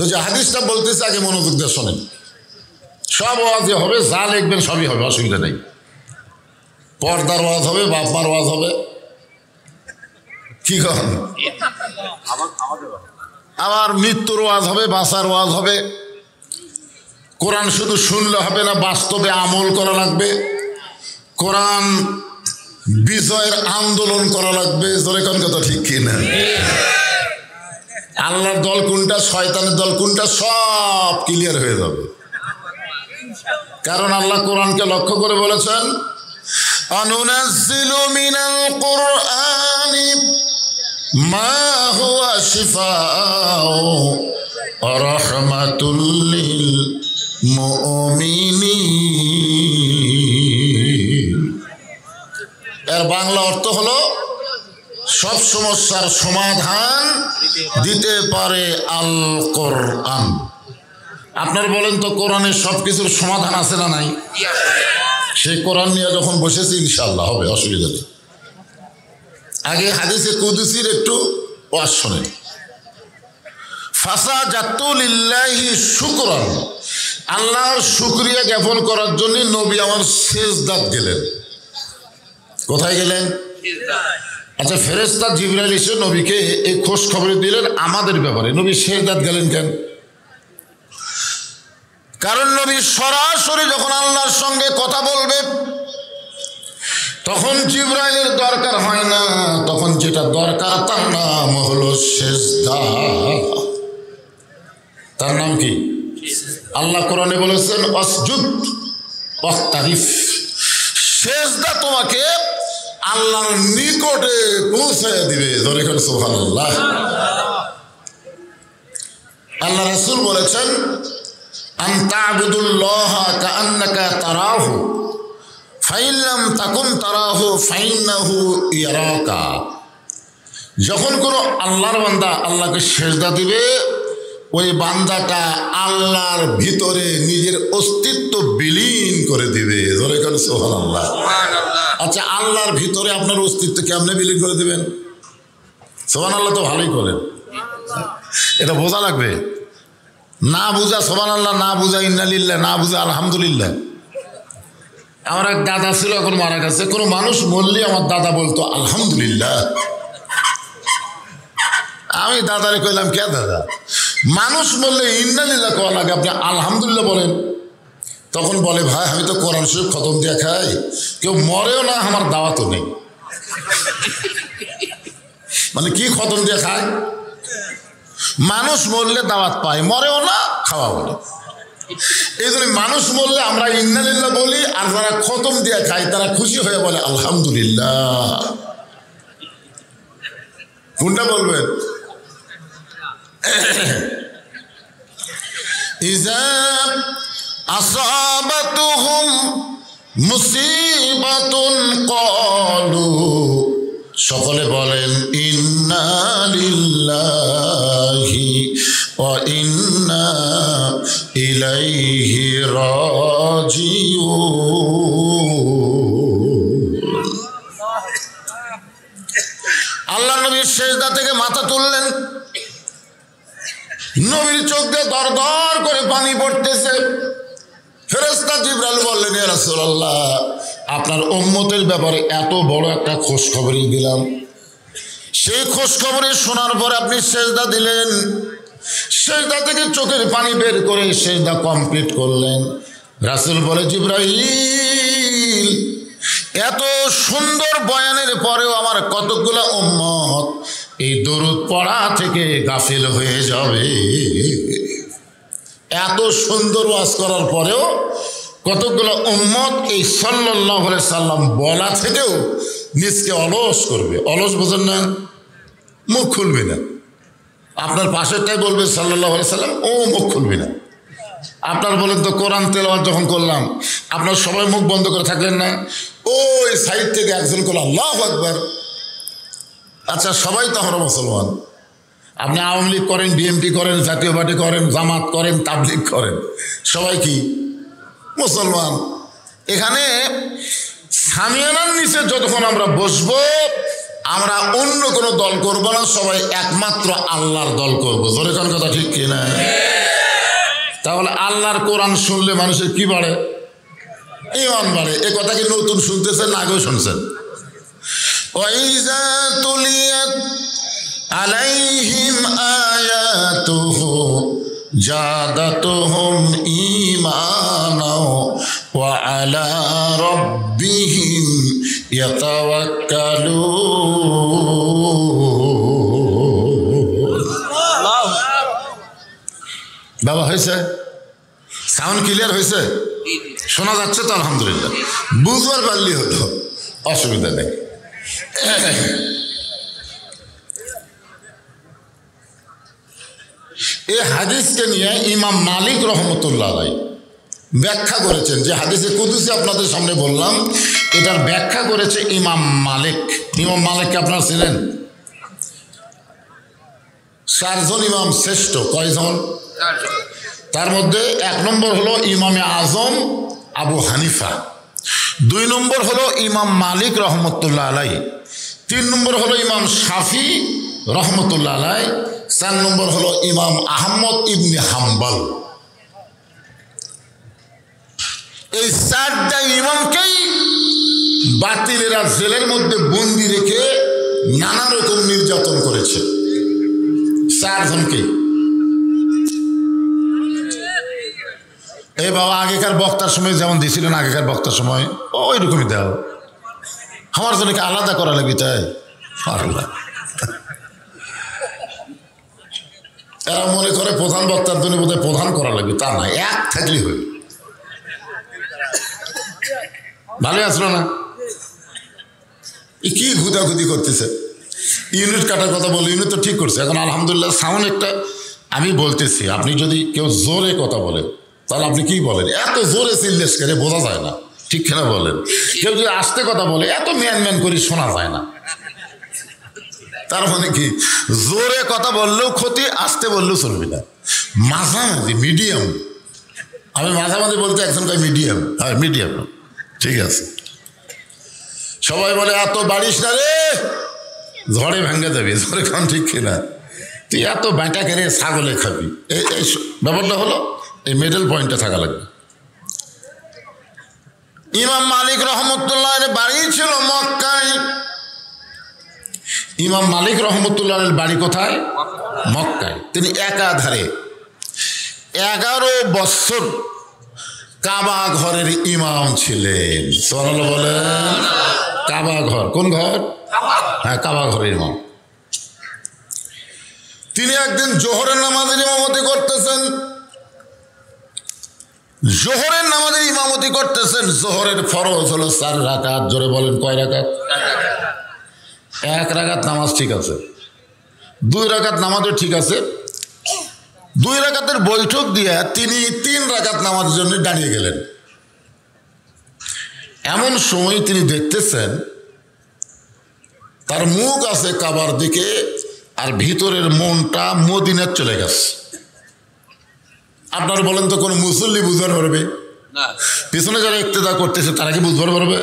তো যে হাদিসটা বলতেছে আগে মনোযোগ দিয়ে শোনেন। সব ওয়াজে হবে, যা লিখবেন সবই হবে, অসুবিধা নেই। পর্দার ওয়াজ হবে, বাপমার ওয়াজ হবে, কি করেন, আবার মৃত্যুর ওয়াজ হবে, বাঁচার ওয়াজ হবে। কোরআন শুধু শুনলে হবে না, বাস্তবে আমল করা লাগবে। কোরআন বিজয়ের আন্দোলন করা লাগবে। জোরে কোন কথা ঠিক কিনা? আল্লাহর দল কোনটা, শয়তানের দল কোনটা, সব ক্লিয়ার হয়ে যাবে। কারণ আল্লাহ কোরআনকে লক্ষ্য করে বলেছেন, আনুনাজ্জিলু মিনাল কুরআনি মা হুয়া শিফাউ ওয়া রাহমাতুল লিল মুমিনিন। এর বাংলা অর্থ হলো সব সমস্যার সমাধান দিতে পারে আল কোরআন। আপনার বলেন তো কোরআনের সব কিছুর সমাধান আছে না নাই? সেই কোরআন নিয়ে যখন বসেছি ইনশাআল্লাহ হবে, অসুবিধা নেই। আগে হাদিসে কুদসির একটু ওয়াজ শোনেন। ফাসাজাতু লিল্লাহি শুকরান, আল্লাহর শুকরিয়া জ্ঞাপন করার জন্য নবী আমার সেজদাত গেলেন। কোথায় গেলেন? আচ্ছা, ফেরেশতা জিবরাইল এসে নবীকে এই খোঁজ খবর দিলেন আমাদের ব্যাপারে। নবী সেজদাত গেলেন কেন? কারণ নবী সরাসরি যখন আল্লাহর সঙ্গে কথা বলবে তখন জিবরাইলের দরকার হয় না, তখন যেটা দরকার তার নাম হলো সেজদা। তার নাম কি? আল্লাহ কোরআনে বলেছেন অসজুদ ওয়াক্তারিফ, সেজদা তোমাকে আল্লাহর নিকটে পৌঁছায় দিবে। ধরে করে সুবহানাল্লাহ। আল্লাহ রাসূল বলেছেন আন তা'বুদুল্লাহা কাআন্নাকা তারাহু ফাইন লাম তাকুন তারাহু ফাইন্নাহু ইয়ারাকা। যখন কোনো আল্লাহর বান্দা আল্লাহকে সেজদা দিবে, ওই বান্দাটা আল্লাহর ভিতরে নিজের অস্তিত্ব বিলীন করে দিবে। ধরে করে সুবহানাল্লাহ। আচ্ছা, আল্লাহর ভিতরে আপনার অস্তিত্ব কেমনে বিলীন করে দিবেন? সুবহানাল্লাহ তো ভালোই করেন, এটা বোঝা লাগবে। না বুঝা সুবহানাল্লাহ, না বুঝা ইন্নালিল্লাহ, না বুঝা আলহামদুলিল্লাহ। আমার এক দাদা ছিল, এখন মারা গেছে। কোনো মানুষ বললে আমার দাদা বলতো আলহামদুলিল্লাহ। আমি দাদারে কইলাম, কে দাদা, মানুষ বললে ইন্নালিল্লাহ কওয়া লাগে, আপনি আলহামদুলিল্লাহ বলেন। তখন বলে, ভাই আমি তো কোরআন শরীফ খতম দিয়ে খাই, কেউ মরেও না, আমার দাওয়াতও নেই। মানে কি খতম দিয়ে খায়? মানুষ মরলে দাওয়াত পায়, মরেও না, খাওয়াও না। এই জন্য মানুষ মরলে আমরা ইন্নালিল্লাহ বলি, আর যারা খতম দিয়ে খায় তারা খুশি হয়ে বলে আলহামদুলিল্লাহ। কোনটা বলবেন? ইযা আসাবাতুহুম মুসিবাতুন ক্বালু, সকলে বলেন ইন্না লিল্লাহি ওয়া ইন্না ইলাইহি রাজিউন। আল্লাহ নবীর সেজদা থেকে মাথা তুললেন, নবীর চোখ দিয়ে দর দর করে পানি পড়তেছে। ফেরেশতা জিবরাইল বললেন, ইয়া রাসূলুল্লাহ, আপনার উম্মতের ব্যাপারে এত বড় একটা খোঁজ খবরই দিলাম, সেই খোঁজ খবরে শোনার পর আপনি সেজদা দিলেন। সেজদা থেকে চোখের পানি বের করে সেজদা কমপ্লিট করলেন। রাসূল বলে, জিবরাইল, এত সুন্দর বয়ানের পরেও আমার কতগুলো উম্মত এই দরুদ পড়া থেকে গাফিল হয়ে যাবে। এত সুন্দর ওয়াজ করার পরেও কতগুলো উম্মত এই সাল্লাল্লাহু আলাইহি সাল্লাম বলা থেকেও নিজকে অলস করবে। অলস বোঝেন না? মুখ খুলবে না। আপনার পাশেরটাই বলবে সাল্লাল্লাহু আলাইহি সাল্লাম, ও মুখ খুলবে না। আপনার বলেন তো, কোরআন তেলাওয়াত যখন করলাম আপনার সবাই মুখ বন্ধ করে থাকলেন না? ওই সাইড থেকে একজন করল আল্লাহু আকবার। আচ্ছা, সবাই তো আমরা মুসলমান। আপনি আওয়ামী লীগ করেন, বিএনপি করেন, জাতীয় পার্টি করেন, জামাত করেন, তাবলীগ করেন, সবাই কি মুসলমান? এখানে সামিয়ানার নিচে যতক্ষণ আমরা বসবো, আমরা অন্য কোনো দল করবো না, সবাই একমাত্র আল্লাহর দল করবো। জোরে কোন কথা ঠিক কিনা? তাহলে আল্লাহর কোরআন শুনলে মানুষের কি বাড়ে? ঈমান বাড়ে। এ কথা কি নতুন শুনতেছেন না আগেও শুনছেন? ওয়াইযা তুলিয়াত আলাইহিম আয়াতুহু জাদাতুহুম ঈমানা ওয়া আলা রাব্বিহিম ইয়াতাওয়াক্কালুন। বাবা হয়েছে? সাউন্ড ক্লিয়ার হয়েছে? শোনা যাচ্ছে তো? আলহামদুলিল্লাহ। বুঝবার পারলি হলো, অসুবিধা নেই। এই হাদিসকে নিয়ে ইমাম মালিক রহমতুল্লাহ আলাইহি ব্যাখ্যা করেছেন। যে হাদিসে কুদুসি আপনাদের সামনে বললাম, এটার ব্যাখ্যা করেছে ইমাম মালিক। ইমাম মালিককে আপনারা চিনেন? 4 জন ইমাম শ্রেষ্ঠ। কয়জন? তার মধ্যে 1 নম্বর হলো ইমামে আজম আবু হানিফা, 2 নম্বর হলো ইমাম মালিক রহমতুল্লাহ আলাইহি, 3 নম্বর হলো ইমাম শাফি রহমতুল্লাহ আলাইহি, 4 নম্বর হলো ইমাম আহমদ ইবনে হাম্বল। এই 4টা ইমামকেই বাতিলেরা জেলের মধ্যে বন্দি রেখে নানা রকম নির্যাতন করেছে। 4 জনকে। এই বাবা আগেকার বক্তার সময় যেমন দিয়েছিলেন, আগেকার বক্তার সময় ওই রকমই দাও। আমার জন্য কি আলাদা করা লাগবে? তাই আল্লাহ, এরা মনে করে প্রধান বক্তার জন্য বোধহয় প্রধান করা লাগবে। তা না, এক থাকলে হই। ভালো আসলো না? কি ঘুদাঘুদি করতেছে? ইউনিট কাটার কথা বলে, ইউনিট তো ঠিক করছে। এখন আলহামদুলিল্লাহ সাউন্ড একটা আমি বলতেছি, আপনি যদি কেউ জোরে কথা বলেন তাহলে আপনি কি বলেন? এত জোরে চিল্লেস করে বোঝা যায় না, ঠিক কেনা বলেন? কেউ যদি আস্তে কথা বলে এত ম্যান ম্যান করে শোনা যায় না। তার মানে কি, জোরে কথা বললেও ক্ষতি, আস্তে বললেও চলবে না, মাঝামাঝি মিডিয়াম। আমি মাঝামাঝি বলতে একজন কয় মিডিয়াম। হ্যাঁ মিডিয়াম, ঠিক আছে। সবাই বলে এত বাড়িস না রে, ঝড়ে ভেঙে যাবি। ঝড়ে খান, ঠিক কিনা? তুই এত ব্যাটা কেড়ে ছাগলে খাবি। এই ব্যাপারটা হলো, এই মিডল পয়েন্টে থাকা লাগবে। ইমাম মালিক রহমতুল্লাহ বাড়ি ছিল মক্কায়। ইমাম মালিক রহমতুল্লাহ বাড়ি কোথায়? মক্কায়। তিনি একাধারে 11 বছর কাবা ঘরের ইমাম ছিলেন। সুবহানাল্লাহ বলেন। কাবা ঘর, কোন ঘর? হ্যাঁ, কাবা ঘরের ইমাম। তিনি একদিন জোহরের নামাজের ইমামতি করতেছেন। জোহরের নামাজের ইমামতি করতেছেন। জোহরের ফরজ হলো 4 রাকাত। জোরে বলেন, কয় রাকাত? 1 রাকাত নামাজ ঠিক আছে, 2 রাকাত নামাজও ঠিক আছে। 2 রাকাতের বৈঠক দিয়ে তিনি 3 রাকাত নামাজের জন্য দাঁড়িয়ে গেলেন। এমন সময় তিনি দেখতেছেন তার মুখ আছে কাবার দিকে, আর ভিতরের মনটা মদিনার চলে গেছে। আপনারা বলেন তো, কোনো মুসল্লি বুঝবার পারবে? পিছনে যারা ইক্তেদা করতেছে তারা কি বুঝবার পারবে?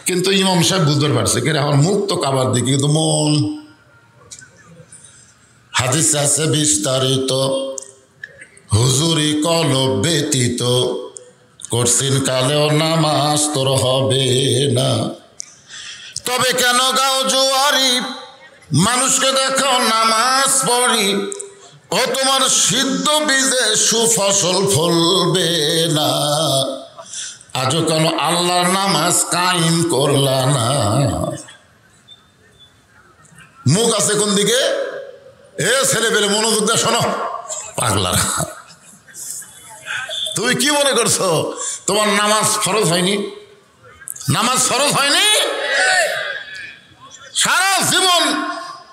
কিন্তু ইমাম সাহেব বুঝবার পারছে, কিন্তু আমার মুখ তো কাবার দিকে, কিন্তু মন। হাদিস আছে বিস্তারিত, হুজুরি কলব ব্যতীত করছিন কালেও নামাজ তোর হবে না। তবে কেন গাও জুয়ারি, মানুষকে দেখো নামাজ পড়ি, ও তোমার সিদ্ধ বীজে সুফসল ফলবে না। আজও কেন আল্লাহর নামাজ কায়েম করলা না? মুখ আছে কোন দিকে? এ ছেলে পেলে মনোযোগ দিয়ে শোনো, পাগলা, তুমি কি মনে করছো তোমার নামাজ ফরজ হয়নি? নামাজ ফরজ হয়নি? সারা জীবন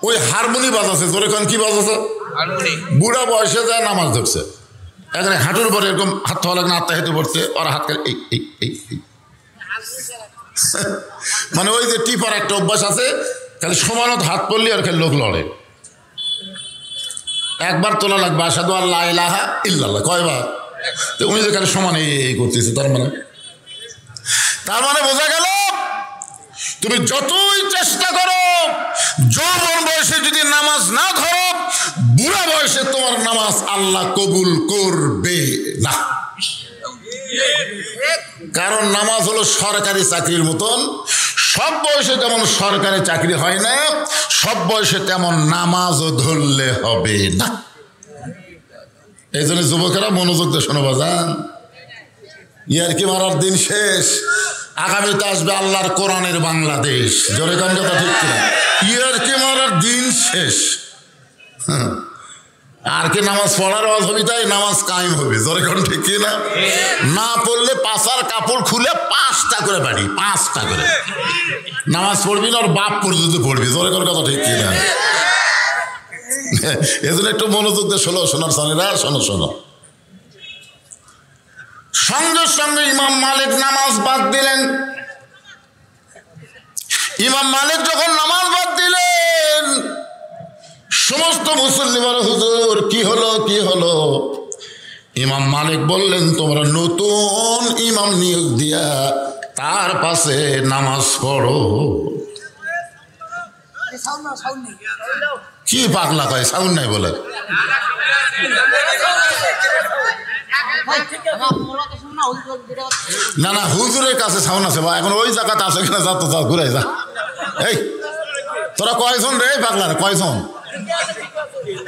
ওই হারমোনি বাজাচ্ছে। জোরে কোন কি বাজাচ্ছে? বুড়া বয়সে যায় নামাজ ধরছে, এখানে হাঁটুর পরে এরকম হাত ধোয়া লাগে না, হাতটা হেঁটে পড়ছে, ওরা হাত এই এই এই মানে ওই যে টিপার একটা অভ্যাস আছে, খালি সমানত হাত পড়লে আর খালি লোক লড়ে। একবার তোলা লাগবে আশহাদু আল্লা ইলাহা ইল্লাল্লাহ, কয়বার? তো উনি যে খালি সমান এই করতেছে, তার মানে বোঝা গেল তুমি যতই চেষ্টা করো, যৌবন বয়সে যদি নামাজ না ধরো, বুড়া বয়সে তোমার নামাজ আল্লাহ কবুল করবে না। কারণ নামাজ হলো সরকারি চাকরির মতন, সব বয়সে যেমন সরকারি চাকরি হয় না, সব বয়সে তেমন নামাজও ধরলে হবে না। এই জন্য যুবকেরা মনোযোগ দিয়ে শোনো বাজান, ইয়ারকি মারার দিন শেষ। আগামীতে আসবে আল্লাহর কোরআনের বাংলাদেশ। জোরে কোন কথা ঠিক কিনা? ইয়ারকি মারার দিন শেষ। আর কি নামাজ পড়ার আওয়াজ হবে, তাই নামাজ কায়েম হবে। জোরে কোন ঠিক কিনা? না পড়লে পাশার কাপড় খুলে 5টা করে বাড়ি, 5টা করে নামাজ পড়বি না, ওর বাপ পর্যন্ত পড়বি। জোরে কোন কথা ঠিক কিনা? এজন্য একটু মনোযোগ দিয়ে শোনো, শোনার সানিরা শোনো শোনো। সঙ্গে সঙ্গে ইমাম মালিক নামাজ বাদ দিলেন। ইমাম মালিক যখন নামাজ বাদ দিলেন, সমস্ত মুসল্লি বলে, হুজুর কি হলো কি হলো? ইমাম মালিক বললেন, তোমরা নতুন ইমাম নিয়োগ দিয়া তার পাশে নামাজ পড়ো। কি পাগলা কয়, সাউন্ড নাই বলে? না না, হুজুরের কাছে সাউন্ড আছে বা এখন ওই জায়গাতে আছে কিনা, যা তো যা, ঘুরে যা। এই তোরা কয়জন রে পাগলা, কয়জন?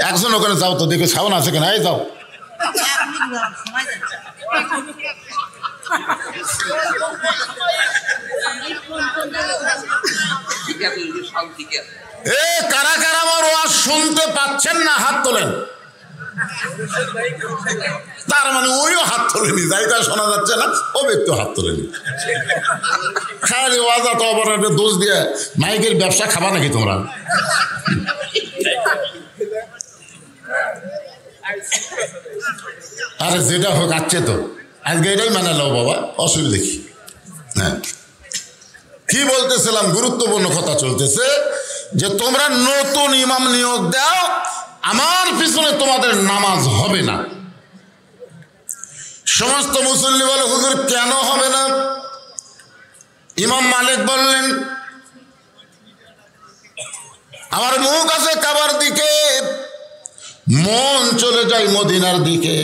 একজন ওখানে যাও তো, দেখো সাউন্ড আছে কিনা। এই যাও। এ কারা কারা আমার ওয়াজ শুনতে পাচ্ছেন না, হাত তোলেন। তার মানে ওইও হাত তোলেনি, যাইটা শোনা যাচ্ছে না ও ব্যক্তি হাত তোলেনি। খালি ওয়াজা তো আবার দোষ দিয়ে মাইকের ব্যবসা খাবা নাকি তোমরা? আরে যেটা হোক আছে তো, আজকে এটাই মানে নাও বাবা, অসুবিধা কি? হ্যাঁ, কি বলতেছিলাম, গুরুত্বপূর্ণ কথা চলতেছে যে তোমরা নতুন ইমাম নিয়োগ দাও, আমার পিছনে তোমাদের নামাজ হবে না। সমস্ত মুসল্লি বলে, হুজুর কেন হবে না? ইমাম মালিক বললেন, আমার মুখ আছে কাবার দিকে, মন চলে যায় মদিনার দিকে।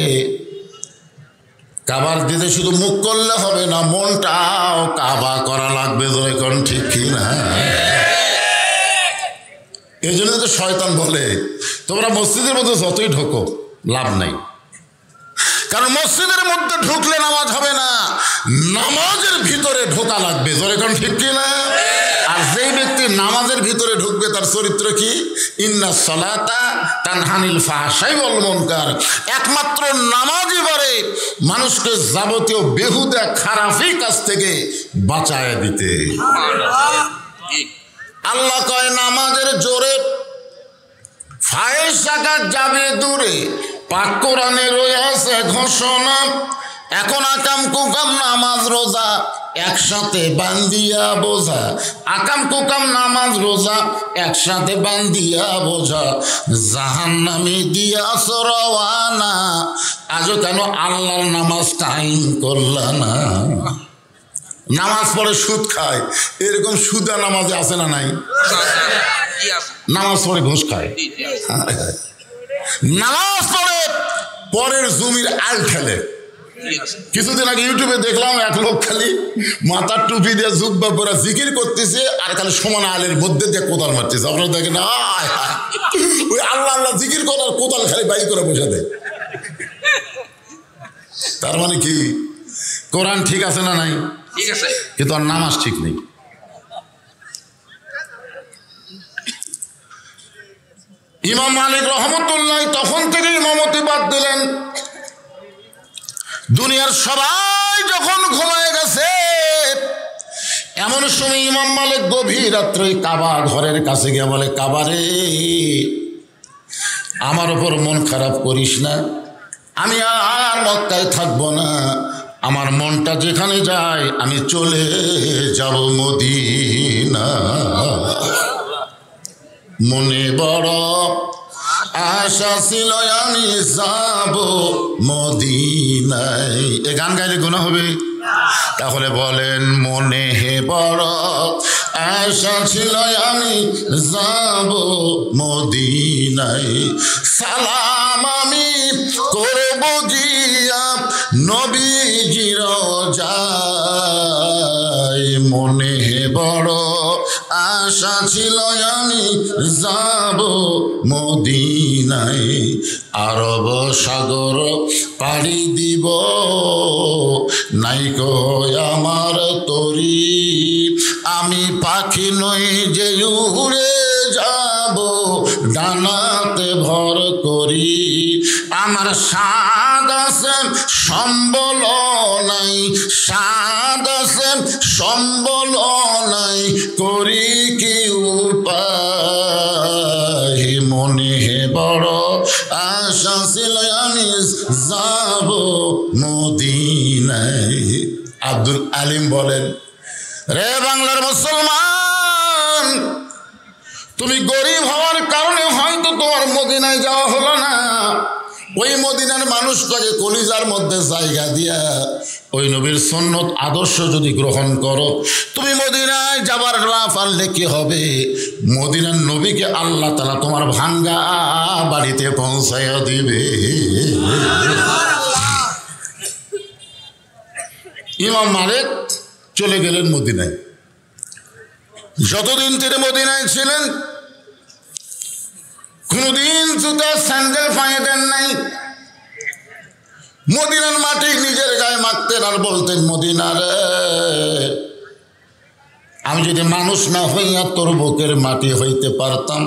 কাবার দিতে শুধু মুখ করলে হবে না, মনটাও কাবা করা লাগবে। এখন ঠিক কিনা? এই জন্য তো শয়তান বলে, তোমরা মসজিদের মধ্যে যতই ঢোকো লাভ নাই। কারণ মসজিদের মধ্যে ঢুকলে নামাজ হবে না, নামাজের ভিতরে ঢোকা লাগবে। এখন ঠিক কিনা? আর যেই ব্যক্তি নামাজের ভিতরে ঢুকবে তার চরিত্র কি? ইন্নাস সালাতা তানহানিল ফাহশাই ওয়াল মুনকার। একমাত্র নামাজই পারে মানুষকে যাবতীয় বেহুদা খারাপি কাজ থেকে বাঁচায় দিতে। আল্লাহ কয়, নামাজের জোরে ফাহেশা যাবে দূরে, পাক কোরআনে রয়েছে ঘোষণা। এখন আকাম কুকাম নামাজ রোজা একসাথে বান্দিয়া বোঝা, আকাম কুকাম নামাজ রোজা একসাথে বান্দিয়া বোঝা, জাহান্নামে দিয়া সরওয়ানা। আজও কেন আল্লাহর নামাজ টাইম করলা না? নামাজ পড়ে সুদ খায়, এরকম সুদা নামাজে আছে না নাই? নামাজ পড়ে ঘুষ খায়, নামাজ পড়ে পরের জমির আল খেলে। কিছুদিন আগে ইউটিউবে দেখলাম এক লোক খালি মাথার টুপি দিয়ে জুব্বা পরে জিকির করতেছে, আর খালি সমান আলের মধ্যে দিয়ে কোদাল মারতেছে। আপনারা দেখেন, ওই আল্লাহ আল্লাহ জিকির করার কোদাল খালি বাই করে বসে দেয়। তার মানে কি, কোরআন ঠিক আছে না নাই? ঠিক আছে, কিন্তু আর নামাজ ঠিক নেই। ইমাম মালিক রহমতুল্লাহ তখন থেকে ইমামতি বাদ দিলেন। দুনিয়ার সবাই যখন ঘুমায় গেছে, এমন সময় ইমাম মালিক গভীর রাত্রে কাবা ঘরের কাছে গিয়ে বলে, কাবারে আমার ওপর মন খারাপ করিস না, আমি আর মক্কায় থাকবো না, আমার মনটা যেখানে যায় আমি চলে যাব মদিনা। মনে বড় আশা ছিল আমি যাব মদিনায়। এ গান গাইলে গুনাহ হবে? তাহলে বলেন, মনে হে বড় আশা ছিল আমি যাব মদিনায়, সালাম আমি করব গিয়া নবীজির রওজায়। মনে বড় আশা ছিল আমি যাব মদিনায়, আরব সাগর পাড়ি দিব নাইকো আমার তরি, আমি পাখি নই যে উড়ে যাব ডানাতে ভর করি, আমার সাদ আছে সম্বল নাই, সাদ আছে সম্বল নাই, করি কি উপায়, মনে বড় আশা ছিল আমি যাব মদিনায়। আব্দুল আলিম বলেন, রে বাংলার মুসলমান, তুমি গরিব হওয়ার কারণে হয়তো তোমার মদিনায় যাওয়া হলো না। ওই মদিনার মানুষটাকে কলিজার মধ্যে জায়গা দিয়া ওই নবীর সুন্নত আদর্শ যদি গ্রহণ করো, তুমি মদিনায় যাবার না পারলে কি হবে? মদিনার নবীকে আল্লাহ তাআলা তোমার ভাঙ্গা বাড়িতে পৌঁছাইয়া দিবে। ইমাম মালিক চলে গেলেন মদিনায়। যতদিন তিনি মদিনায় ছিলেন কোনদিন জুতা স্যান্ডেল পায়ে দেন নাই। মদিনার মাটি নিজের গায়ে মাখতেন আর বলতেন, মদিনারে আমি যদি মানুষ না হইয়া তোর বুকের মাটি হইতে পারতাম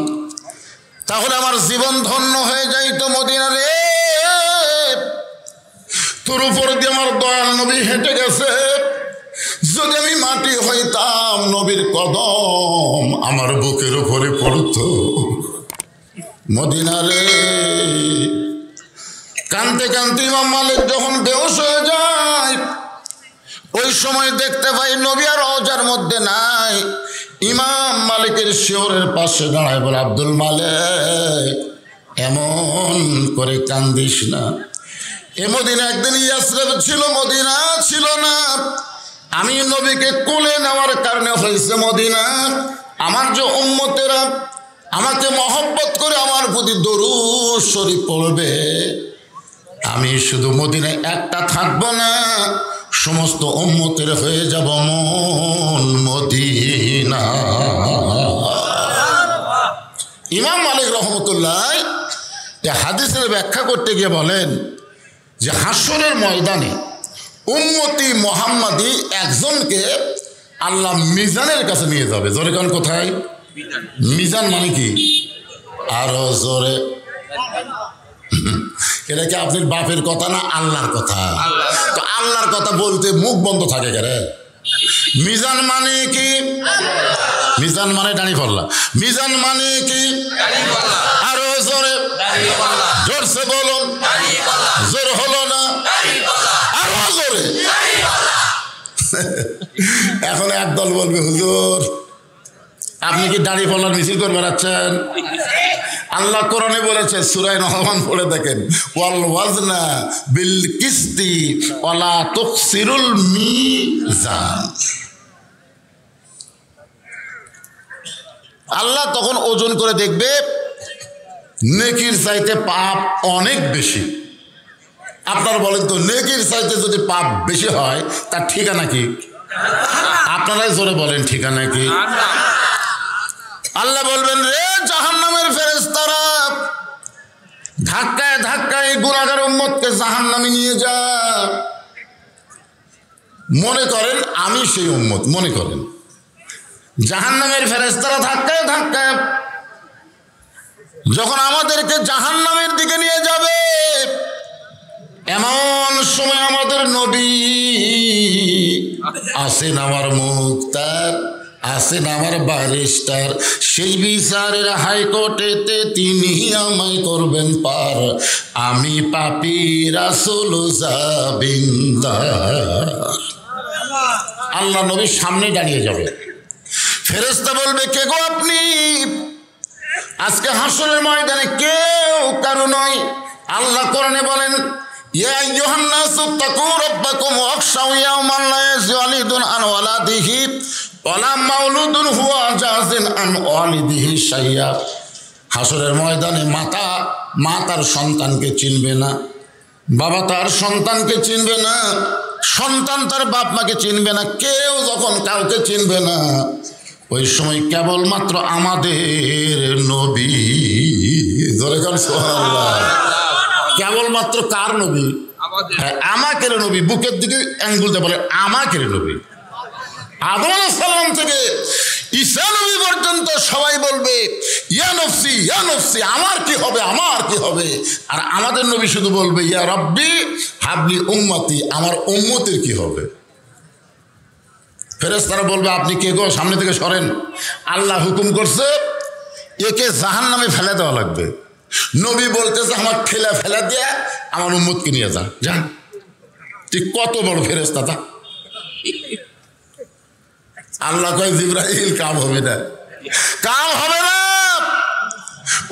তাহলে আমার জীবন ধন্য হয়ে যাইতো। মদিনারে তোর উপর দিয়ে আমার দয়াল নবী হেঁটে গেছে, যদি আমি মাটি হইতাম নবীর কদম আমার বুকের উপরে পড়তো। মদিনারে কানতে কানতে ইমাম মালিক যখন বেহুশ হয়ে যায়, ওই সময় দেখতে পাই নবী আর রওজার মধ্যে নাই। ইমাম মালিকের শিওরের পাশে দাঁড়ায় বলে, আব্দুল মালিক এমন করে কান্দিস না। এ মদিনা একদিন ইয়াসরিব ছিল, মদিনা ছিল না। আমি নবীকে কোলে নেওয়ার কারণে হয়েছে মদিনা। আমার যে উম্মতেরা আমাকে মহব্বত করে আমার প্রতি দরুদ শরীফ পড়বে, আমি শুধু মদিনায় একটা থাকবো না, সমস্ত উম্মতের হয়ে যাব মন মদিনা। ইমাম মালিক রহমতুল্লাহ এই হাদিসের ব্যাখ্যা করতে গিয়ে বলেন যে হাসরের ময়দানে উম্মতি মোহাম্মদী একজনকে আল্লাহ মিজানের কাছে নিয়ে যাবে। জোরে কারণ কোথায়? মিজান মানে কি? আরো জোরে। এটা কি আপনার বাপের কথা না আল্লাহর কথা? তো আল্লাহর কথা বলতে মুখ বন্ধ থাকে কেন? মিজান মানে কি? মিজান মানে দাঁড়িপাল্লা। মিজান মানে কি? আরো জোরে, জোরসে বলুন। জোর হলো না, আরো জোরে। এখন একদল বলবে, হুজুর আপনি কি দাঁড়িপাল্লার মিছিল করে বেড়াচ্ছেন? আল্লাহ কোরআনে বলেছে, সূরা রহমান পড়ে দেখেন, ওয়াল ওয়াজনা বিল কিসতি ওয়ালা তুকসিরুল মিজান। আল্লাহ তখন ওজন করে দেখবে নেকির চাইতে পাপ অনেক বেশি। আপনারা বলেন তো, নেকির চাইতে যদি পাপ বেশি হয় তার ঠিকানা কি? আপনারাই জোরে বলেন, ঠিকানা কি? আল্লাহ বলবেন, রে জাহান্নামের ফেরেশতারা, ধাক্কায় ধাক্কায় গুনাহগার উম্মতকে জাহান্নামে নিয়ে যা। মনে করেন আমি সেই উম্মত, মনে করেন জাহান্নামের ফেরেশতারা ধাক্কায় ধাক্কায় যখন আমাদেরকে জাহান্নামের দিকে নিয়ে যাবে, এমন সময় আমাদের নবী আসেন, আমার মুক্তার আসেন, আমার ব্যারিস্টার, সেই বিচারের হাইকোর্টেতে তিনি আমায় করবেন পার, আমি পাপী রাসূল জাবিন্দার। আল্লাহ নবীর সামনে দাঁড়িয়ে যাবে, ফেরেশতা বলবে, কে গো আপনি? আজকে হাসরের ময়দানে কেউ কারো নয়। আল্লাহ কোরআনে বলেন, ইয়া আইয়ুহান নাসু তাকু রাব্বাকুম ওয়াখশাউ ইয়াওমান লা ইয়াজজি ওয়ালিদুন আন ওয়ালাদিহি ওয়ালা মাউলুদুন হুয়া জাযিন আন ওয়ালিদিহি শাইয়া। হাসরের ময়দানে মা তার সন্তানকে চিনবে না, বাবা তার সন্তানকে চিনবে না, সন্তান তার বাপ মাকে চিনবে না, কেউ যখন কাউকে চিনবে না, ওই সময় কেবলমাত্র আমাদের নবী, কেবলমাত্র কার নবী? আমাকের নবী। বুকের দিকে অ্যাঙ্গুল দিয়ে বলে আমাকের নবী। আদম আলাইহিস সালাম থেকে ঈসা নবী পর্যন্ত সবাই বলবে ইয়া নফসি ইয়া নফসি, আমার কি হবে, আমার কি হবে। আর আমাদের নবী শুধু বলবে ইয়া রব্বি হাবলি উম্মতি, আমার উম্মতের কি হবে। ফেরেশতারা বলবে আপনি কে গো, সামনে থেকে সরেন, আল্লাহ হুকুম করছে একে জাহান্নামে ফেলে দেওয়া লাগবে। নবী বলতেছে আমার ঠেলা ফেলা দিয়ে আমার উম্মতকে নিয়ে যান। তুই কত বড় ফেরেশতা তা। আল্লাহ কয় জিবরাইল কাম হবে না, কাম হবে না।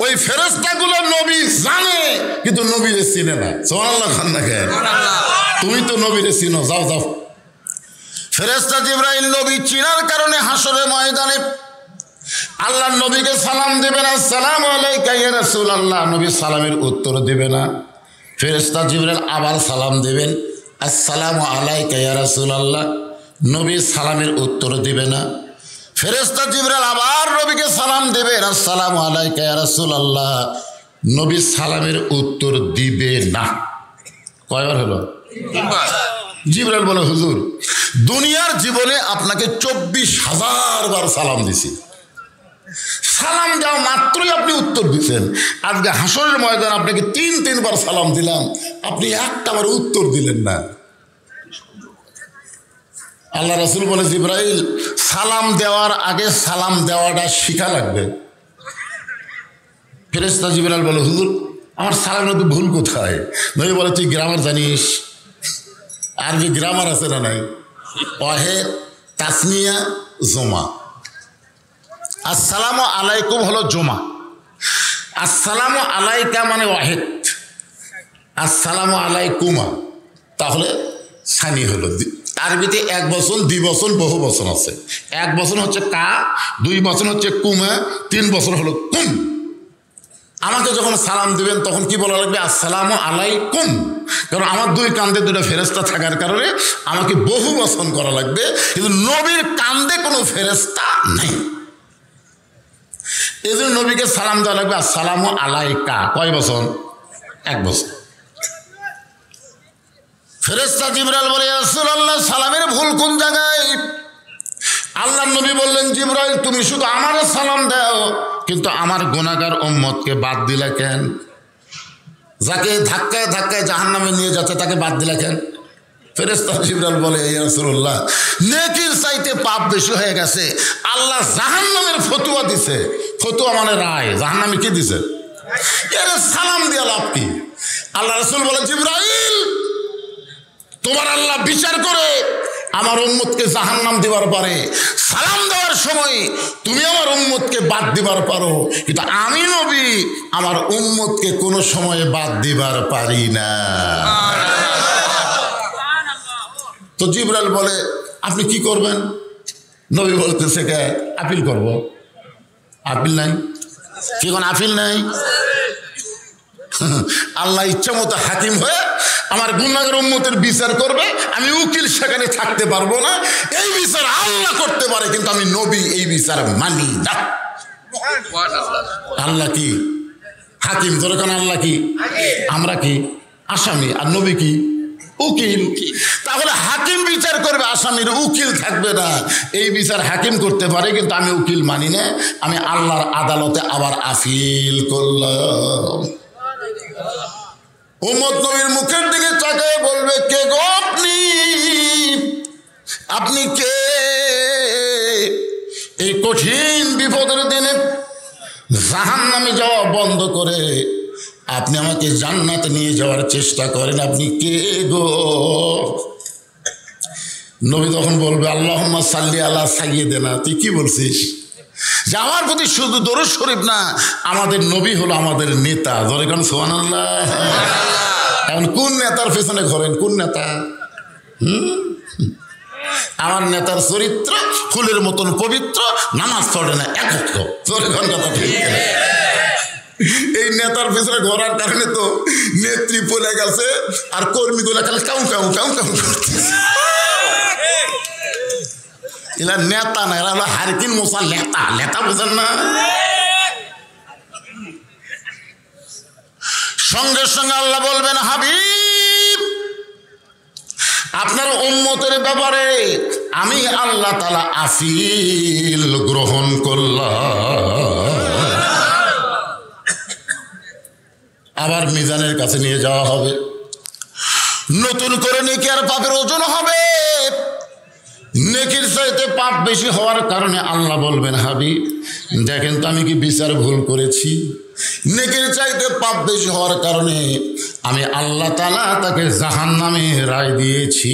ওই ফেরেশতাগুলো নবী জানে কিন্তু নবীরে চিনে না। সুবহানাল্লাহ খান না কেন? তুমি তো নবীরে চিনো, যাও যাও। ফেরেশতা জিবরাইল নবী চিনার কারণে হাসরের ময়দানে আল্লাহর নবীকে সালাম দেবে না, আসসালামু আলাইকা ইয়া রাসূলুল্লাহ, নবী সালামের উত্তর দেবে না। ফেরেশতা জিবরাইল আবার সালাম দেবেন, আসসালামু আলাইকা ইয়া রাসূলুল্লাহ, নবী সালামের উত্তর দিবে না। ফেরেশতা জিবরাইল আবার নবীকে সালাম দেবেন, আসসালামু আলাইকা ইয়া রাসূলুল্লাহ, নবী সালামের উত্তর দিবে না। কয়বার হলো? জিবরাইল বলে হুজুর দুনিয়ার জীবনে আপনাকে 24,000 বার সালাম দিছি, সালাম দেওয়া মাত্রই আপনি উত্তর দিচ্ছেন। আজকে হাসরের ময়দান আপনাকে 3 বার সালাম দিলাম, আপনি একটাবার উত্তর দিলেন না। আল্লাহ রাসূল বলে জিবরাইল সালাম দেওয়ার আগে সালাম দেওয়াটা শিখা লাগবে। ফেরেশতা জিবরাইল বলে হুজুর আমার সালামের তো ভুল কোথায়? নবী বলে তুই গ্রামার জানিস? আরবি গ্রামার আছে না নাই? ওয়াহেদ তাসনিয়া জমা। আসসালামু আলাইকুম হলো জমা, আসসালামু আলাইকা মানে ওয়াহেদ, আসসালামু আলাইকুমা তাহলে সানি হলো। আরবিতে 1 বচন 2 বচন বহু বচন আছে। 1 বচন হচ্ছে কা, 2 বচন হচ্ছে কুমা, 3 বচন হলো কুম। আমাকে যখন সালাম দিবেন তখন কি বলা লাগবে? আসসালামু আলাইকুম। কারণ আমার 2 কান্দে 2টা ফেরেশতা থাকার কারণে আমাকে বহু বচন করা লাগবে, কিন্তু নবীর কান্দে কোনো ফেরেশতা নাই, এই জন্য নবীকে সালাম দেওয়া লাগবে আসসালামু আলাইকা। কয় বচন? 1 বচন। ফেরেশতা জিবরাইল বলে ইয়া রাসূলুল্লাহ সালামের ভুল কোন জায়গায়? আল্লাহর নবী বললেন জিবরাইল তুমি শুধু আমারে সালাম দাও, কিন্তু আমার গুনাহগার উম্মতকে বাদ দিলা কেন? যাকে ধাক্কায় ধাক্কায় জাহান্নামে নিয়ে যাচ্ছে তাকে বাদ দিলা কেন? ফেরেশতা জিবরাইল বলে ইয়া রাসূলুল্লাহ নেকির চাইতে পাপ বেশি হয়ে গেছে, আল্লাহ জাহান্নামের ফতোয়া দিছে। ফতোয়া মানে রায়, জাহান্নামে কি দিছে? এর সালাম দিয়া লাভ কি? আল্লাহ রাসূল বলে জিবরাইল তোমার আল্লাহ বিচার করে আমার উম্মতকে জাহান্নাম দিবার পারে, সালাম দেওয়ার সময় তুমি আমার উম্মতকে বাদ দিবার পারো, কিন্তু আমি নবী আমার উম্মতকে কোনো সময় বাদ দিবার পারি না। তো জিবরাইল বলে আপনি কি করবেন? নবী বলতেছে কে আপিল করব। আপিল নাই? কি কোন আপিল নাই? আল্লাহ ইচ্ছা মতো হাকিম হয়ে আমার গুনাহগার উম্মতের বিচার করবে, আমি উকিল সেখানে থাকতে পারবো না। এই বিচার আল্লাহ করতে পারে, কিন্তু আমি নবী এই বিচার মানি না। আল্লাহ কি হাকিম? যেরকম আল্লাহ কি, আমরা কি আসামি, আর নবী কি উকিল। তাহলে হাকিম বিচার করবে, আসামির উকিল থাকবে না। এই বিচার হাকিম করতে পারে, কিন্তু আমি উকিল মানি না। আমি আল্লাহর আদালতে আবার আপিল করলাম। উম্মত নবীর মুখের দিকে তাকায় বলবে কে গো আপনি? আপনি কে? এই কঠিন বিপদের দিনে জাহান্নামে যাওয়া বন্ধ করে আপনি আমাকে জান্নাতে নিয়ে যাওয়ার চেষ্টা করেন, আপনি কে গো? নবী তখন বলবে আল্লাহুম্মা সাল্লি আলা সাইয়্যিদিনা। তুই কি বলছিস? যে আমার প্রতি শুধু দরুদ শরীফ না, আমাদের নবী হলো আমাদের নেতা। ধরে কারণ সুবহানাল্লাহ। এখন কোন নেতার পেছনে ঘোরেন? কোন নেতা? আমার নেতার চরিত্র ফুলের মতন পবিত্র, নামাজ পড়ে না একক। এই নেতার পিছনে ঘোরার কারণে তো নেত্রী পড়ে গেছে, আর কর্মীগুলো খালি কাউ কাউ কাউ কাউ করতেছে। এরা নেতা না, এরা হলো হারকিন মোসা লেতা। লেতা বুঝেন না? সঙ্গে সঙ্গে আল্লাহ বলবেন, হাবিব আপনার উম্মতের ব্যাপারে আমি আল্লাহ তাআলা আফিল গ্রহণ করলাম। আবার মিজানের কাছে নিয়ে যাওয়া হবে, নতুন করে নেকি আর পাপের ওজন হবে। নেকির চাইতে পাপ বেশি হওয়ার কারণে আল্লাহ বলবেন, হাবিব দেখেন তো আমি কি বিচার ভুল করেছি। নেকির চাইতে পাপ বেশি হওয়ার কারণে আমি আল্লাহ তাআলা তাকে জাহান্নামে রায় দিয়েছি।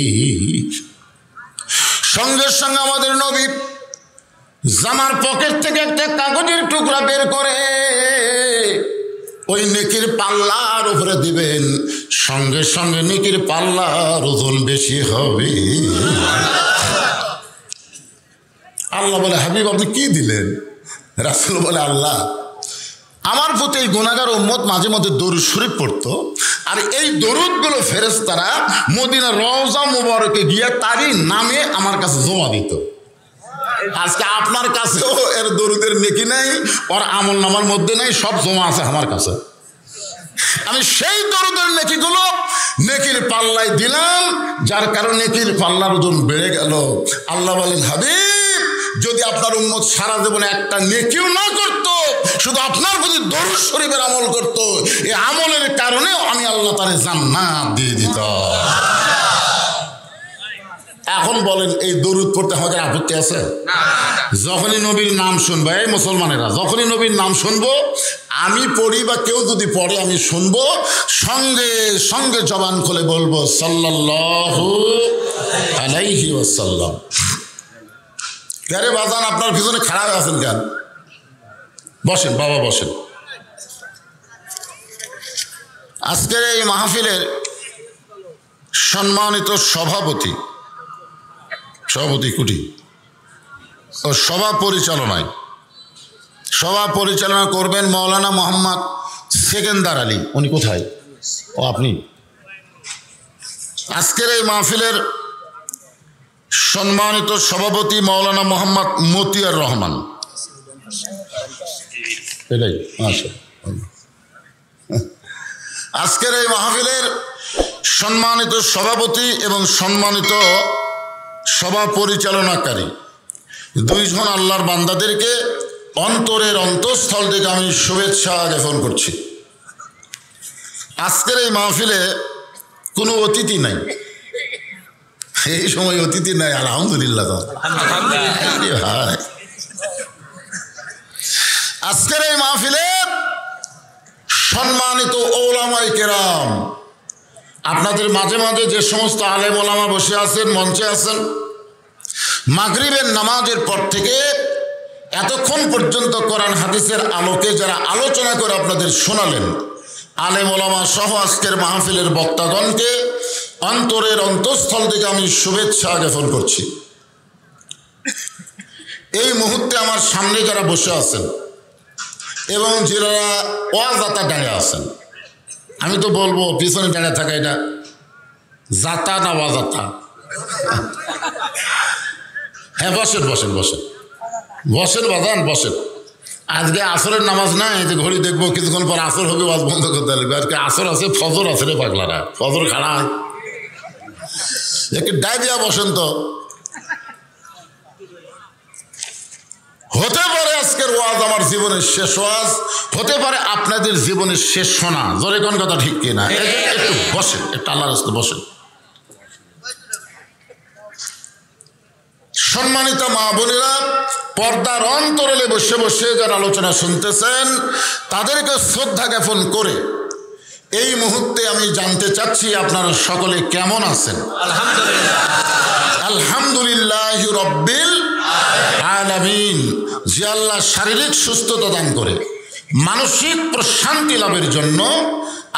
সঙ্গে সঙ্গে আমাদের নবী জামার পকেট থেকে একটা কাগজের টুকরা বের করে ওই নেকির পাল্লার উপরে দিবেন, সঙ্গে সঙ্গে নেকির পাল্লার ওজন বেশি হবে। আল্লাহ বলে, হাবিব আপনি কি দিলেন? রাসূল বলে, আল্লাহ আমার প্রতি এই গুনাহগার উম্মত মাঝে মধ্যে দরুদ শরীফ পড়তো, আর এই দরুদগুলো ফেরেশতারা মদিনার রওজা মুবারকে গিয়ে তারই নামে আমার কাছে জমা দিত। আজকে আপনার কাছেও এর দরুদের নেকি নাই, ওর আমল নামার মধ্যে নাই, সব জমা আছে আমার কাছে। আমি সেই দরুদের নেকিগুলো নেকির পাল্লায় দিলাম, যার কারণে নেকির পাল্লার ওজন বেড়ে গেল। আল্লাহ বলেন, হাবিব যদি আপনার উম্মত সারা জীবনে একটা নেকিও না করত, শুধু আপনার প্রতি দরুদ শরীফের আমল করত, এই আমলের কারণেও আমি আল্লাহ তাআলা জান্নাত দিয়ে দিতাম। এখন বলেন এই দরুদ পড়তে আমাদের আপত্তি আছে? যখনই নবীর নাম শুনবো, এই মুসলমানেরা যখনই নবীর নাম শুনবো, আমি পড়ি বা কেউ যদি পড়ে আমি শুনবো, সঙ্গে সঙ্গে জবান খুলে বলবো সাল্লাল্লাহু আলাইহি ওয়াসাল্লাম। কেরে বাজান আপনার পিছনে খাড়া হয়ে আছেন কেন? বসেন বাবা, বসেন। আজকের এই মাহফিলের সম্মানিত সভাপতি কুটি ও সভা পরিচালনা করবেন মাওলানা মোহাম্মদ সেকেন্দার আলী। উনি কোথায়? ও আপনি। আজকের এই মাহফিলের সম্মানিত সভাপতি মাওলানা মোহাম্মদ মতিয়ার রহমান। এটাই আচ্ছা। আজকের এই মাহফিলের সম্মানিত সভাপতি এবং সম্মানিত সভা পরিচালনাকারী দুইজন আল্লাহর বান্দাদেরকে অন্তরের অন্তঃস্থল থেকে আমি শুভেচ্ছা জ্ঞাপন করছি। আজকের এই মাহফিলে কোনো অতিথি নাই, এই সময় অতিথি নাই, আলহামদুলিল্লাহ। ভাই আজকের এই মাহফিলে সম্মানিত ওলামায়ে কেরাম, আপনাদের মাঝে মাঝে যে সমস্ত আলেম ওলামা বসে আছেন, মঞ্চে আছেন, মাগরিবের নামাজের পর থেকে এতক্ষণ পর্যন্ত কোরআন হাদিসের আলোকে যারা আলোচনা করে আপনাদের শোনালেন, আলেম ওলামা সহ আজকের মাহফিলের বক্তাগণকে অন্তরের অন্তঃস্থল থেকে আমি শুভেচ্ছা জ্ঞাপন করছি। এই মুহূর্তে আমার সামনে যারা বসে আছেন এবং যারা ওয়াজাতা দাঁড়িয়ে আছেন, আমি তো বলবো পিছনে দাঁড়িয়ে থাকা এটা জাতা না ওয়াজাতা? হ্যাঁ বসেন বসেন বসেন বসেন বাজান বসেন। আজকে আসরের নামাজ নাই, যে ঘড়ি দেখবো কিছুক্ষণ পর আসর হবে, ওয়াজ বন্ধ করতে লাগবে। আজকে আসর আছে, ফজর আছে রে পাগলারা, ফজর খাড়া হয়। একটু ডাইরিয়া বসেন তো। হতে পারে আজকের ওয়াজ আমার জীবনের শেষ ওয়াজ, হতে পারে আপনাদের জীবনের শেষ শোনা। জোরে কোন কথা ঠিক কিনা? একটু বসেন, একটু আল্লাহর রাস্তায় বসেন। সম্মানিত মা বোনেরা, পর্দার অন্তরালে বসে বসে যারা আলোচনা শুনতেছেন, তাদেরকে শ্রদ্ধা জ্ঞাপন করে এই মুহূর্তে আমি জানতে চাচ্ছি আপনারা সকলে কেমন আছেন? আলহামদুলিল্লাহ রব্বিল আলামিন। যে আল্লাহ শারীরিক সুস্থতা দান করে মানসিক প্রশান্তি লাভের জন্য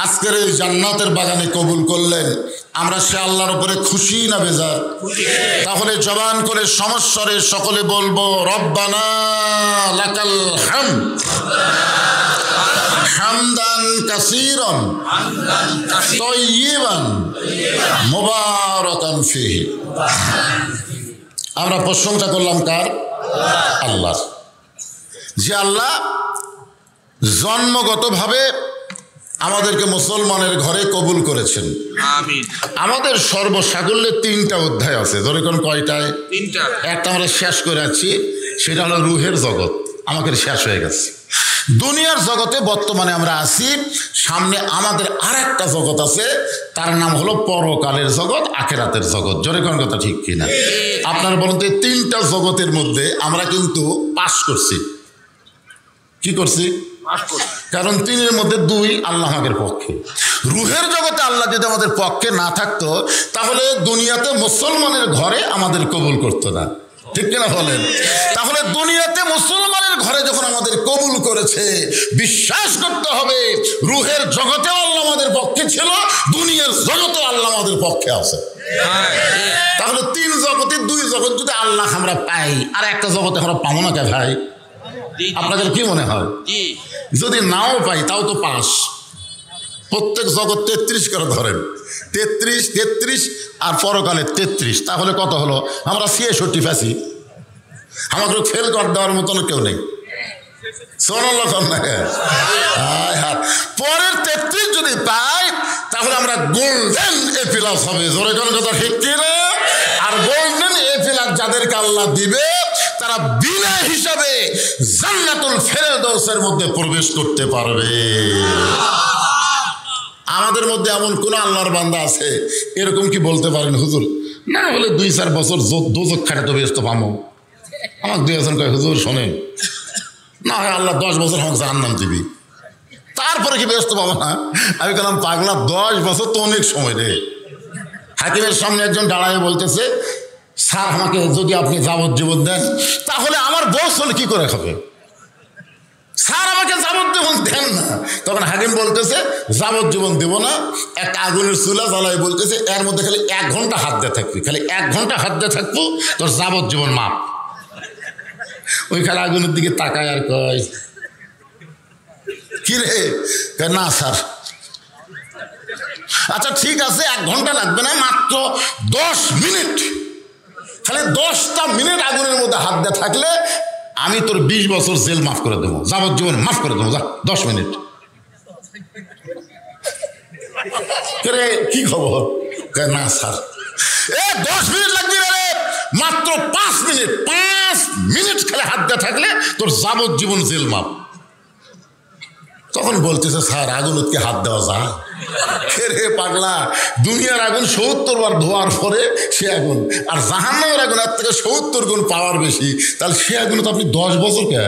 আজকের এই জান্নাতের বাগানে কবুল করলেন, আমরা সে আল্লাহর উপরে খুশি না বেজার? তাহলে জবান করে সমস্বরে সকলে বলবো রব্বানা লাকাল হামদ হামদান কাসীরান তাইয়িবান মুবারাকান ফীহি। আমরা প্রশংসা করলাম কার? আল্লাহর। যে আল্লাহ জন্মগতভাবে আমাদেরকে মুসলমানের ঘরে কবুল করেছেন। আমাদের সর্বসাকল্যে 3টা অধ্যায় আছে। ধরে কোন কয়টায়? 3টা। একটা আমরা শেষ করে আছি, সেটা হলো রুহের জগৎ, আমাদের শেষ হয়ে গেছে। দুনিয়ার জগতে বর্তমানে আমরা আছি, সামনে আমাদের আর একটা জগৎ আছে, তার নাম হলো পরকালের জগৎ, আখিরাতের জগৎ। জোরে কোন কথা ঠিক কিনা? আপনারা বলুন তো, 3টা জগতের মধ্যে আমরা কিন্তু পাস করছি। কি করছি? কারণ 3-এর মধ্যে 2 আল্লাহ আমাদের পক্ষে। রুহের জগতে আল্লাহ যদি আমাদের পক্ষে না থাকতো, তাহলে দুনিয়াতে মুসলমানের ঘরে আমাদের কবুল করতো না। ঠিক কিনা বলেন? তাহলে দুনিয়াতে মুসলমানের ঘরে যখন আমাদের কবুল করেছে, বিশ্বাস করতে হবে রুহের জগতেও আল্লাহ আমাদের পক্ষে ছিল, দুনিয়ার জগতেও আল্লাহ আমাদের পক্ষে আছে। তাহলে 3 জগতে 2 জগৎ যদি আল্লাহ আমরা পাই, আর একটা জগতে আমরা পাবো না কে ভাই? আপনাদের কি মনে হয়? যদি নাও পাই তাও তো পাস। প্রত্যেক জগৎ 33 করে ধরেন, 33 আর পরকালে 33, তাহলে কত হলো? আমরা 66 পাচ্ছি। আমাকে ফেল করে দেওয়ার মতন কেউ নেই। পরের 33 যদি পাই, তাহলে আমরা গোল্ডেন এ প্লাস হবে। জোরে কোন কথা ঠিক কিনা? আর গোল্ডেন এ প্লাস যাদেরকে আল্লাহ দিবে, তারা বিনা হিসাবে জান্নাতুল ফেরদৌসের মধ্যে প্রবেশ করতে পারবে। আমাদের মধ্যে এমন কোন আল্লাহর বান্দা আছে এরকম কি বলতে পারেন হুজুর না হলে 2-4 বছর দোজক খাটাতে ব্যস্ত পাবো? আমাকে 2 জন কয় হুজুর শোনেন, না হয় আল্লাহ 10 বছর আমাকে জাহান্নাম দিবি, তারপরে কি ব্যস্ত পাবো না? আমি বললাম পাগলা, 10 বছর তো অনেক সময় রে। হাকিমের সামনে একজন দাঁড়ায় বলতেছে, স্যার আমাকে যদি আপনি যাবজ্জীবন দেন, তাহলে আমার বস হলে কি করে খাবে? স্যার আমাকে যাবজ্জীবন দেন না। তখন হাকিম বলতেছে যাবজ্জীবন দেব না, একটা আগুনের চুলা জ্বালাই বলতেছে, এর মধ্যে খালি 1 ঘন্টা হাত দিয়ে থাকবি, খালি 1 ঘন্টা হাত দিয়ে থাকবো, তোর যাবজ্জীবন মাপ। ওই খালি আগুনের দিকে তাকায় আর কয় কি রে? না স্যার। আচ্ছা ঠিক আছে, 1 ঘন্টা লাগবে না, মাত্র 10 মিনিট, খালি 10টা মিনিট আগুনের মধ্যে হাত দিয়ে থাকলে আমি তোর 20 বছর জেল মাফ করে দেবো, যাবজ্জীবন মাফ করে দেবো, যা 10 মিনিট। কি খবর? না স্যার, 10 মিনিট লাগবে রে, মাত্র 5 মিনিট, 5 মিনিট খালি হাত দিয়ে থাকলে তোর যাবজ্জীবন জেল মাফ। তখন বলতেছে স্যার আগুনকে হাত দেওয়া যায়? রে পাগলা, দুনিয়ার আগুন 70 বার ধোয়ার পরে সে আগুন, আর জাহান্নামের আগুন এর থেকে 70 গুণ পাওয়ার বেশি, তাহলে সে আগুন তো আপনি 10 বছর কে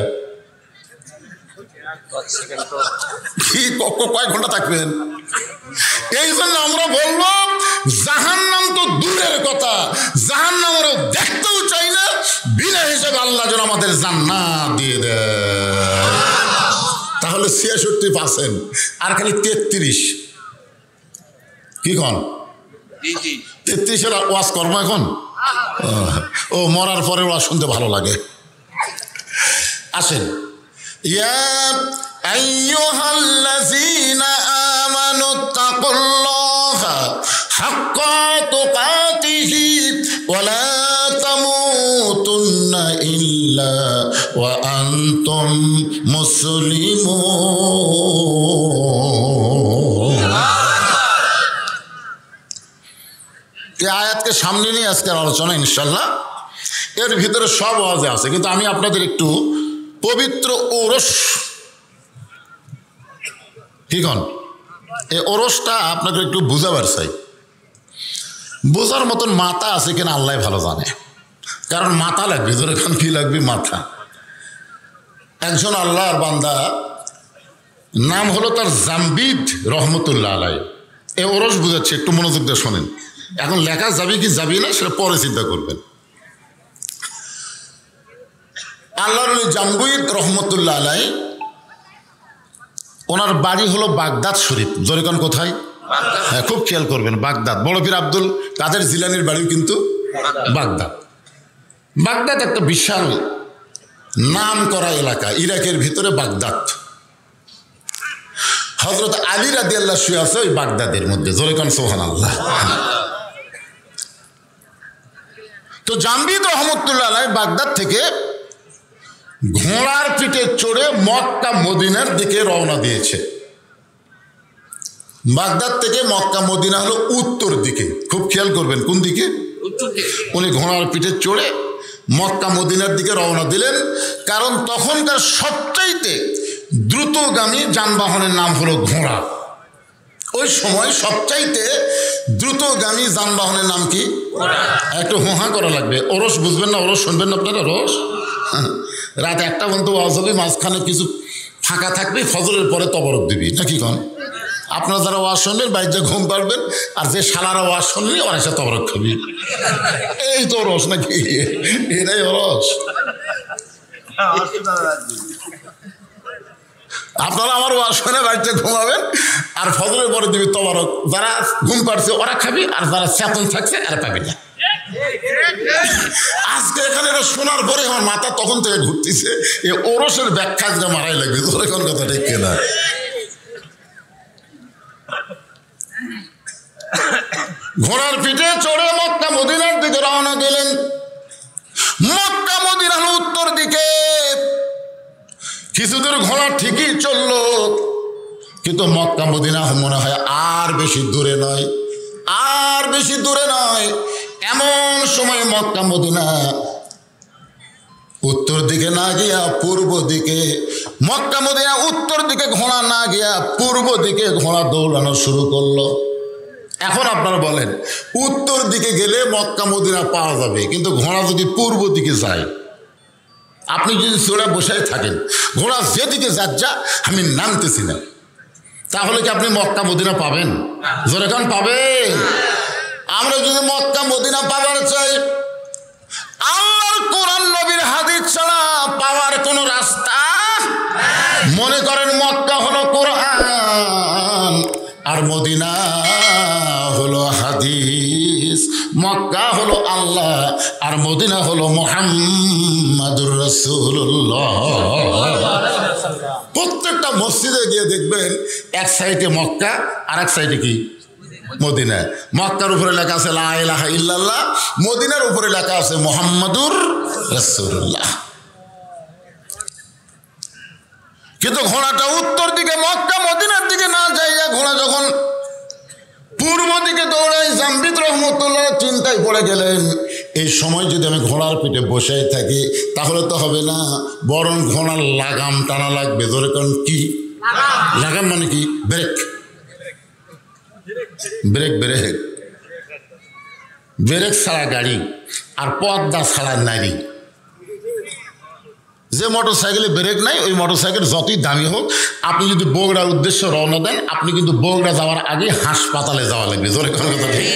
কয় ঘন্টা থাকবেন? এই জন্য আমরা বলবো জাহান্নাম তো দূরের কথা, জাহান্নাম আমরা দেখতেও চাই না, বিনা হিসেবে আল্লাহ যেন আমাদের জান্নাত দিয়ে দেয়। তাহলে 66% আর খালি 33। কি কন? 33-এর ওয়াজ করবো এখন? ও মরার পরে ওয়াজ শুনতে ভালো লাগে। আসেন, ইয়া আইয়ুহাল্লাযীনা আমানুত্তাকুল্লাহা হাক্কা তুকাতিহি ওয়া লা তামুতুন্না ইল্লা ওয়া আনতুম মুসলিমুন। এই আয়াতকে সামনে নিয়ে আজকের আলোচনা ইনশাল্লাহ। এর ভিতরে সব ওয়াজে আছে, কিন্তু আমি আপনাদের একটু পবিত্র ওরস, ঠিক হন, এই ওরসটা আপনাকে একটু বুঝাবার চাই। বোঝার মতন মাথা আছে কিনা আল্লাহ ভালো জানে, কারণ মাথা লাগবে, ধরে খান কি লাগবে? মাথা। একজন আল্লাহর বান্দা, নাম হলো তার জাম্বিদ রহমতুল্লাহ আলাইহি। এই ওরস বুঝাচ্ছে, একটু মনোযোগ দিয়ে শোনেন। এখন লেখা যাবে কি যাবি না সেটা পরে চিন্তা করবেন। আল্লাহর জাম্বিদ রহমতুল্লাহ আলাইহি ওনার বাড়ি হলো বাগদাদ শরীফ। জরিকন কোথায়? হ্যাঁ, খুব খেয়াল করবেন, বাগদাদ। বড় পীর আব্দুল কাদের জিলানির বাড়িও কিন্তু বাগদাদ। বাগদাদ একটা বিশাল নাম করা এলাকা, ইরাকের ভিতরে বাগদাদ। হযরত আলী রাদিয়াল্লাহু শুয়ে আছে ওই বাগদাদের মধ্যে। জরিকন সুবহানাল্লাহ। তো জামবিদ রহমতুল্লাহ আলাইহি বাগদাদ থেকে ঘোড়ার পিঠে চড়ে মক্কা মদিনার দিকে রওনা দিয়েছে। বাগদাদ থেকে মক্কা মদিনা হলো উত্তর দিকে, খুব খেয়াল করবেন কোন দিকে। উনি ঘোড়ার পিঠে চড়ে মক্কা মদিনার দিকে রওনা দিলেন, কারণ তখনকার সবচাইতে দ্রুতগামী যানবাহনের নাম হলো ঘোড়া। ওই সময় সবচাইতে দ্রুতগামী যানবাহনের নাম কি? একটু হোহা করা লাগবে। ওরস বুঝবেন না? ওরস শুনবেন না আপনারা? ওরস রাত 1টা পর্যন্ত ওয়াজ হবে, মাঝখানে কিছু ফাঁকা থাকবে, ফজরের পরে তবরক দিবি নাকি কন? আপনারা যারা ওয়াজ শুনবেন বাইরে ঘুম পারবেন, আর যে শালারা ওয়াজ শুনবি ওরা সে তবরক খাবি। এই তো রস নাকি? এটাই রস। আপনারা আমার ওয়াজ শুনে বাড়িতে ঘুমাবেন, আর ফজরের পরে দিবি তবরক। যারা ঘুম পাড়ছে ওরা খাবি, আর যারা চেতন থাকছে এরা পাবি না। আজকে এখানে শোনার পরে আমার মাথা তখন থেকে ঘুরতেছে, এই ওরসের ব্যাখ্যা আজকে মারাই লাগবে। তোর এখন কথা ঠিক কিনা? ঘোড়ার পিঠে চড়ে মক্কা মদিনার দিকে রওনা দিলেন। মক্কা মদিনার উত্তর দিকে কিছুদূর ঘোড়া ঠিকই চললো, কিন্তু মক্কা মদিনা মনে হয় আর বেশি দূরে নয়, আর বেশি দূরে নয়। এমন সময় মক্কা মদিনা উত্তর দিকে না গিয়া পূর্ব দিকে, মক্কা মদিনা উত্তর দিকে ঘোড়া না গিয়া পূর্ব দিকে ঘোড়া দৌড়ানো শুরু করলো। এখন আপনারা বলেন, উত্তর দিকে গেলে মক্কা মদিনা পাওয়া যাবে, কিন্তু ঘোড়া যদি পূর্ব দিকে যায়, আপনি যদি চড়ে বসে থাকেন, ঘোড়া যেদিকে যাচ্ছা আমি নামতেছি না, তাহলে কি আপনি মক্কা মদিনা পাবেন? জোরে কান পাবেন? আমরা যদি মক্কা মদিনা পাওয়ার চাই, আল্লাহর কোরআন নবীর হাদিস ছাড়া পাওয়ার কোনো রাস্তা। মনে করেন মক্কা হলো কোরআন আর মদিনা হলো হাদিস, মক্কা হলো আল্লাহ আর মদিনা হলো মুহাম্মাদুর রাসূলুল্লাহ। প্রত্যেকটা মসজিদে গিয়ে দেখবেন এক সাইডে মক্কা আর এক সাইডে কি? মদিনা। মক্কার উপরে লেখা আছে লা ইলাহা ইল্লাল্লাহ, মদিনার উপরে লেখা আছে মুহাম্মাদুর রাসূলুল্লাহ। কিন্তু ঘোড়াটা উত্তর দিকে মক্কা মদিনার দিকে না যাইয়া ঘোড়া যখন পূর্ব দিকে দৌড়াই, জামবিদ রহমতুল্লাহ চিন্তায় পড়ে গেলেন, এই সময় যদি আমি ঘোড়ার পিঠে বসে থাকি তাহলে তো হবে না, বরং ঘোড়ার লাগাম টানা লাগবে। ধরে কারণ কি লাগাম মানে কি? ব্রেক, ব্রেক, ব্রেক, ব্রেক ছাড়া গাড়ি আর পর্দা ছাড়া নারী। যে মোটর সাইকেলে ব্রেক নাই, ওই মোটর সাইকেল যতই দামি হোক, আপনি যদি বগুড়ার উদ্দেশ্যে রওনা দেন, আপনি কিন্তু বগুড়া যাওয়ার আগে হাসপাতালে যাওয়া লাগবে। জোরে কোন কথা ঠিক।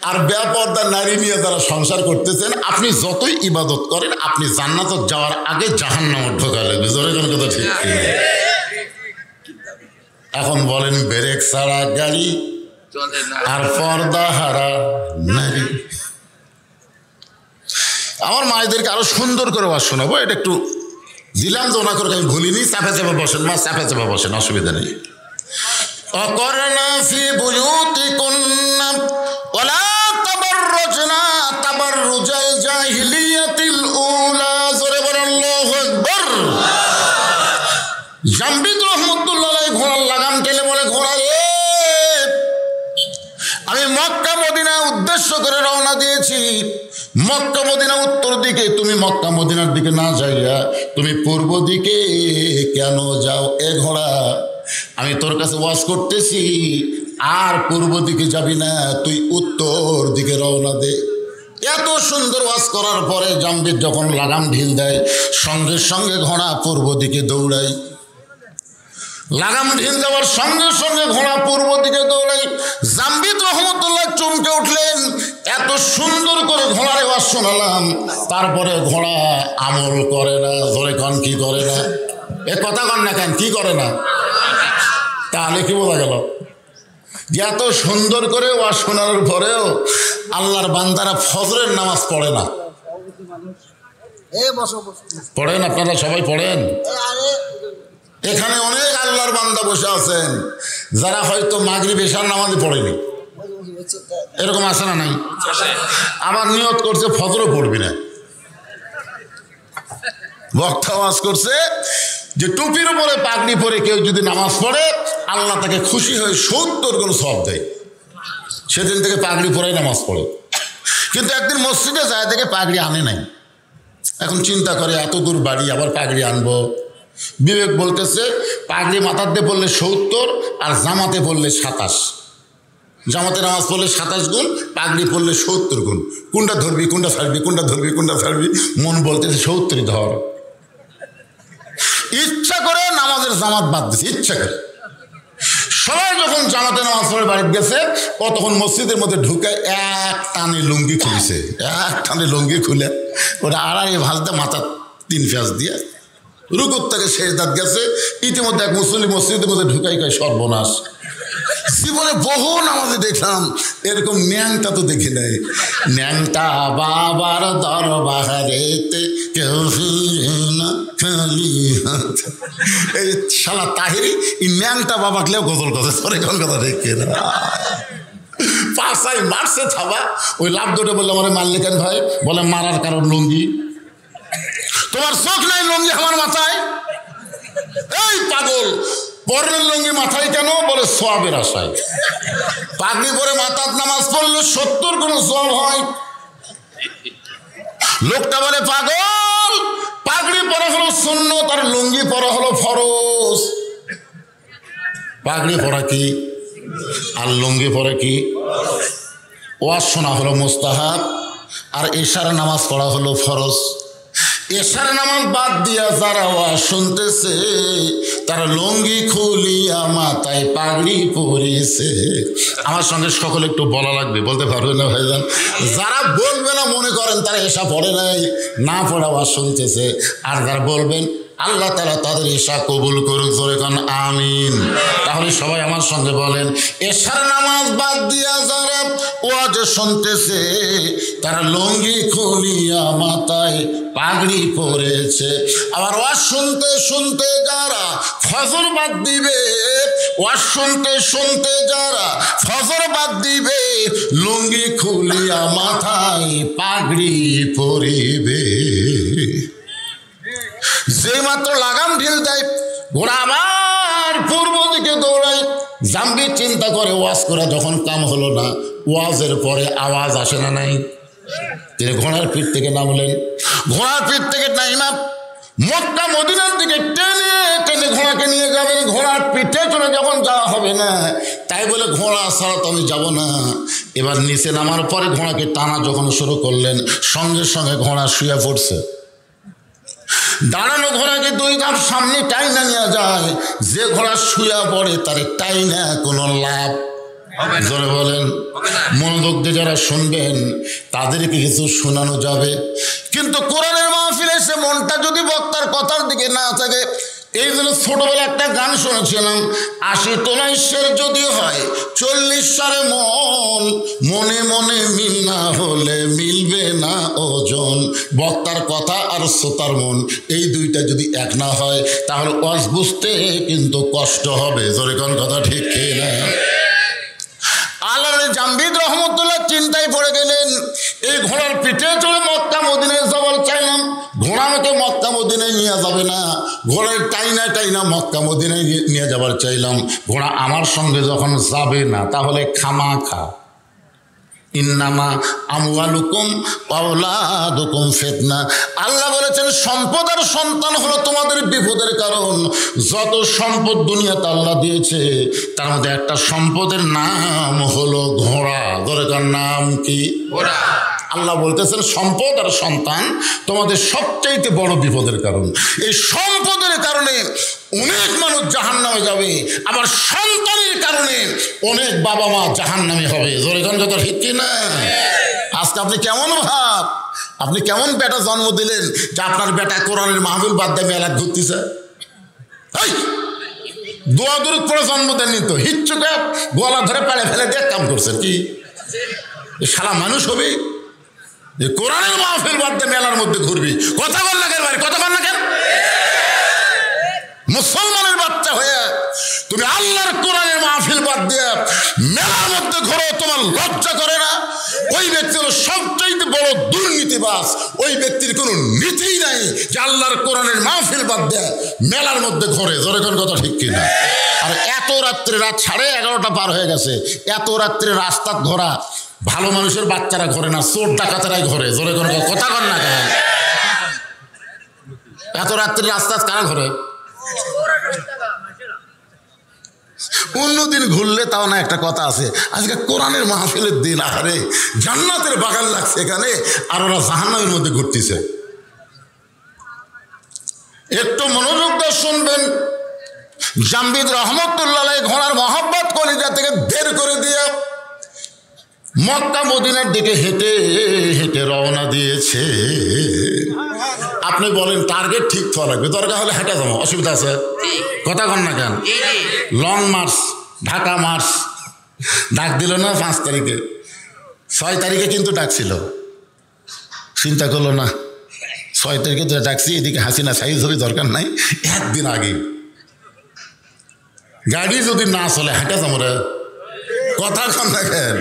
আর বেপর্দা নারী নিয়ে যারা সংসার করতেছেন, আপনি যতই ইবাদত করেন, আপনি জান্নাতে যাওয়ার আগে জাহান্নামে ঢোকা লাগবে। জোরে কোন কথা ঠিক। এখন বলেন ব্রেক ছাড়া গাড়ি আর পর্দা হারা নারী। আমার মায়েদেরকে আরো সুন্দর করে ওয়াজ শোনাবো, এটা একটু দিলাম তো না করে আমি ভুলিনি। চাপে চাপে বসেন মা, চাপে চাপে বসেন, অসুবিধা নেই। অকরনা ফি বুয়ুতিকুন্না ওয়ালা তাবাররুজনা তাবাররুজাল জাহিলিয়াতিল উলা। জোরে বলেন আল্লাহু আকবার। জামবিদ রহমতুল্লাহ আলাইহি ঘোড়ার লাগাম টেনে বলে, ঘোড়া রে, আমি মক্কা মদিনা উদ্দেশ্য করে রওনা দিয়েছি। মক্কা মদিনা উত্তর দিকে, তুমি মক্কা মদিনার দিকে না যাইয়া তুমি পূর্ব দিকে কেন যাও? এ ঘোড়া, আমি তোর কাছে ওয়াজ করতেছি, আর পূর্ব দিকে যাবি না, তুই উত্তর দিকে রওনা দে। এত সুন্দর ওয়াজ করার পরে জামবিদ যখন লাগাম ঢিল দেয়, সঙ্গে সঙ্গে ঘোড়া পূর্ব দিকে দৌড়ায়। লাগাম ঢিল দেওয়ার সঙ্গে সঙ্গে ঘোড়া পূর্ব দিকে দৌড়ায়। জামবিদ রহমতুল্লাহ চমকে উঠলেন, এত সুন্দর করে ঘোড়ার ওয়াজ শোনালাম, তারপরে ঘোড়া আমল করে না। ধরে কন কি করে না? এ কথা কন না কেন? কি করে না? তাহলে কি বোঝা গেল যে এত সুন্দর করে ওয়াজ শোনার পরেও আল্লাহর বান্দারা ফজরের নামাজ পড়ে না। পড়েন আপনারা সবাই পড়েন। এখানে অনেক আল্লাহর বান্দা বসে আছেন যারা হয়তো মাগরিব এশার নামাজই পড়েনি, এরকম আছে না নাই? আবার নিয়ত করছে ফজরও পড়বি না। বক্তা ওয়াজ করছে যে টুপির উপরে পাগড়ি পরে কেউ যদি নামাজ পড়ে আল্লাহ তাকে খুশি হয়ে 70 গুণ সওয়াব দেয়। সেদিন থেকে পাগড়ি পরে নামাজ পড়ে, কিন্তু একদিন মসজিদে যায় থেকে পাগড়ি আনে নাই। এখন চিন্তা করে এত দূর বাড়ি আবার পাগড়ি আনবো। বিবেক বলতেছে পাগড়ি মাথার দিয়ে পড়লে 70 আর জামাতে পড়লে 27। জামাতে নামাজ পড়লে 27 গুণ, পাগড়ি পড়লে 70 গুণ। কোনটা ধরবি কোনটা ছাড়বি, কোনটা ধরবি কোনটা ছাড়বি? মন বলতেছে 70 ধর। ইচ্ছা করে নামাজের জামাত বাদ দিছে, ইচ্ছা করে। সবাই যখন জামাতে নামাজ পড়ে বাড়িতে গেছে ও তখন মসজিদের মধ্যে ঢুকে এক টানে লুঙ্গি খুলেছে। এক টানে লুঙ্গি খুলে ওরা আড়াই ভাজতে মাথা 3 পেঁয়াজ দিয়ে রুকুর থেকে সেজদাত গেছে। ইতিমধ্যে এক মুসলিম মসজিদের মধ্যে ঢুকাই কয় সর্বনাশ। জীবনে বহু নামাজে দেখলাম, এরকম ন্যাংটা তো দেখি নাই। ন্যাংটা বাবার দরবারেতে কেউ না খালি হাত। এই শালা তাহিরি এই ন্যাংটা বাবাকলেও গজল কথা সরে কোন কথা দেখে না। পাশাই মারছে থাবা। ওই লাভ দুটো বললে আমার মারলে কেন ভাই? বলে মারার কারণ লুঙ্গি। তোমার চোখ নাই লুঙ্গি আমার মাথায়? এই পাগল, পরের লুঙ্গি মাথায় কেন? বলে সওয়াবের আশায়। পাগড়ি পরে মাথার নামাজ পড়লে 70 গুণ সওয়াব হয়। লোকটা বলে পাগল, পাগড়ি পরা হলো সুন্নাত আর লুঙ্গি পরা হলো ফরজ। পাগড়ি পরা কি আর লুঙ্গি পরা কি? ওয়াজ শোনা হলো মুস্তাহাব আর এশার নামাজ পড়া হলো ফরজ। এশার নামাজ বাদ দিয়া যারা ওয়াজ শুনতেছে তারা লুঙ্গি খুলিয়া মাথায় পাগড়ি পরেছে। আমার সঙ্গে সকলে একটু বলা লাগবে, বলতে পারবে না ভাইজান? যারা বলবে না মনে করেন তারা এশা পড়ে নাই, না পড়া ওয়াজ শুনতেছে। আর যারা বলবেন আল্লাহ তাআলা তাদের এশা কবুল করুক, জোরে কান আমিন। তাহলে সবাই আমার সঙ্গে বলেন, এশার নামাজ বাদ দিয়া যারা ওয়াজ শুনতেছে তারা লুঙ্গি খুলিয়া মাথায় পাগড়ি পরেছে। আবার ওয়াজ শুনতে শুনতে যারা ফজর বাদ দিবে, ওয়াজ শুনতে শুনতে যারা ফজর বাদ দিবে লুঙ্গি খুলিয়া মাথায় পাগড়ি পরিবে। যে মাত্র লাগাম ঢিল দেয় ঘোড়া আবার পূর্ব দিকে দৌড়ায়। জাম্বি চিন্তা করে ওয়াজ করা যখন কাম হলো না, ওয়াজের পরে আওয়াজ আসে না নাই? তিনি ঘোড়ার পিঠ থেকে নামলেন। ঘোড়ার পিঠ থেকে নাইমা মক্কা মদিনার দিকে টেনে টেনে ঘোড়াকে নিয়ে যাবেন। ঘোড়ার পিঠে চলে যখন যাওয়া হবে না, তাই বলে ঘোড়া ছাড়া তো আমি যাবো না। এবার নিচে নামার পরে ঘোড়াকে টানা যখন শুরু করলেন, সঙ্গে সঙ্গে ঘোড়া শুয়ে পড়ছে। দাঁড়ানো ঘোড়াকে 2 ধাপ সামনে টাইনা নিয়ে যায়। যে ঘোড়া শুয়া পড়ে তার টাইনা কোনো লাভ জোরে বলেন। মনোযোগ দিয়ে যারা শুনবেন তাদেরকে কিছু শোনানো যাবে, কিন্তু কোরআনের মাহফিলে এসে মনটা যদি বক্তার কথার দিকে না থাকে। এই জন্য ছোটবেলা একটা গান শুনেছিলাম, 80 তোলায় শের যদি হয় 40 সারে মন, মনে মনে মিল না হলে মিলবে না ওজন। বক্তার কথা আর শ্রোতার মন এই দুইটা যদি এক না হয় তাহলে ওয়াজ বুঝতে কিন্তু কষ্ট হবে। জোরে কোন কথা ঠিক না? আল্লাহর জাম্বিদ রহমতুল্লাহ চিন্তায় পড়ে গেলেন। এই ঘোড়ার পিঠে চলে মক্কা মদিনায় যাওয়ার চাইলাম, ঘোড়া আমাকে মক্কা মদিনায় নিয়ে যাবে না। ঘোড়ায় টাইনা টাইনা মক্কা মদিনায় নিয়ে যাবার চাইলাম। ঘোড়া আমার সঙ্গে যখন যাবে না তাহলে খামাখা। ইন্নামা আমওয়ালুকুম আওলাদুকুম ফিতনা। আল্লাহ বলেছেন সম্পদ আর সন্তান হলো তোমাদের বিপদের কারণ। যত সম্পদ দুনিয়াতে আল্লাহ দিয়েছে তার মধ্যে একটা সম্পদের নাম হলো ঘোড়া। ঘোড়ার নাম কি? ঘোড়া। আল্লাহ বলতেছেন সম্পদ আর সন্তান তোমাদের সবচাইতে বড় বিপদের কারণ। এই সম্পদের কারণে অনেক মানুষ জাহান্নামে যাবে, আবার সন্তানের কারণে অনেক বাবা মা জাহান্নামে হবে। জোরে গান কথা ঠিক না? আজকে আপনি কেমন ভাব, আপনি কেমন বেটা জন্ম দিলেন যে আপনার বেটা কোরআনের মাহফিল বাদ দিয়ে মেলা ঘুরতেছে? দোয়া দরুদ পড়ে জন্ম দেননি তো, হিচ্ছুকে গলা ধরে পাড়ে ফেলে দিয়ে কাম করছেন কি? সারা মানুষ হবে যে কোরআনের মাহফিল বাদ দিয়ে মেলার মধ্যে ঘুরবি? কথা বল না কেন ভাই, কথা বল না কেন? মুসলমানের বাচ্চা হয়ে তুমি আল্লাহর কোরআনের মাহফিল বাদ দিয়ে মেলার মধ্যে ঘোরো, তোমার লজ্জা করে না? ওই ব্যক্তি হলো সবচাইতে বড় দুর্নীতিবাজ। ওই ব্যক্তির কোনো নীতিই নাই যে আল্লাহর কোরআনের মাহফিল বাদ দিয়ে মেলার মধ্যে ঘোরে। জোরে কোন কথা ঠিক কিনা? আর এত রাত্রে, রাত 11:30 পার হয়ে গেছে, এত রাত্রে রাস্তা ঘোরা ভালো মানুষের বাচ্চারা ঘরে না, চোর ডাকাতেরাই ঘরে। জোরে কোন কথা কন না কেন? এত রাত্রে রাস্তা কারা ঘরে? অন্যদিন ঘুরলে তাও না, একটা কথা আছে, আজকে কোরআনের মাহফিলের দিন, আরে জান্নাতের বাগান লাগছে এখানে, আর ওরা জাহান্নামের মধ্যে ঘুরতেছে। একটু মনোযোগ দিয়ে শুনবেন। জামবিদ রহমতুল্লাহ ঘোড়ার মহব্বত কলিজা থেকে বের করে দিয়ে মক্কা মদিনার দিকে হেঁটে হেঁটে রওনা দিয়েছে। আপনি বলেন টার্গেট ঠিক করা লাগবে, দরকার হলে হেঁটে যাবো, অসুবিধা আছে? কথা কন না কেন? লং মার্চ, ঢাকা মার্চ ডাক দিল না 5 তারিখে, 6 তারিখে কিন্তু ডাকছিল, চিন্তা করলো না 6 তারিখে তো ডাকছি, এদিকে হাসিনা সাইজ হবে, দরকার নাই, একদিন আগে গাড়ি যদি না চলে হেঁটে যাবো রে। কথা কন না কেন?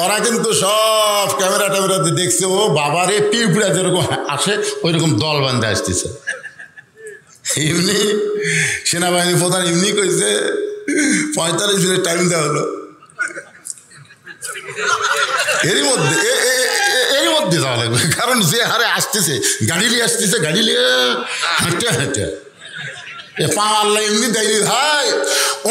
ওরা কিন্তু সব ক্যামেরা ট্যামেরা দিয়ে দেখছে, ও বাবারে পিঁপড়া যেরকম আসে ওইরকম দল বান্ধে আসতেছে। এমনি সেনাবাহিনী প্রধান এমনি কইছে 45 মিনিট টাইম দেওয়া হলো, এরই মধ্যে যাওয়া লাগবে, কারণ যে হারে আসতেছে গাড়ি নিয়ে আসতেছে, গাড়ি নিয়ে হেঁটে হেঁটে পা আল্লাহ এমনি দেয়নি ভাই।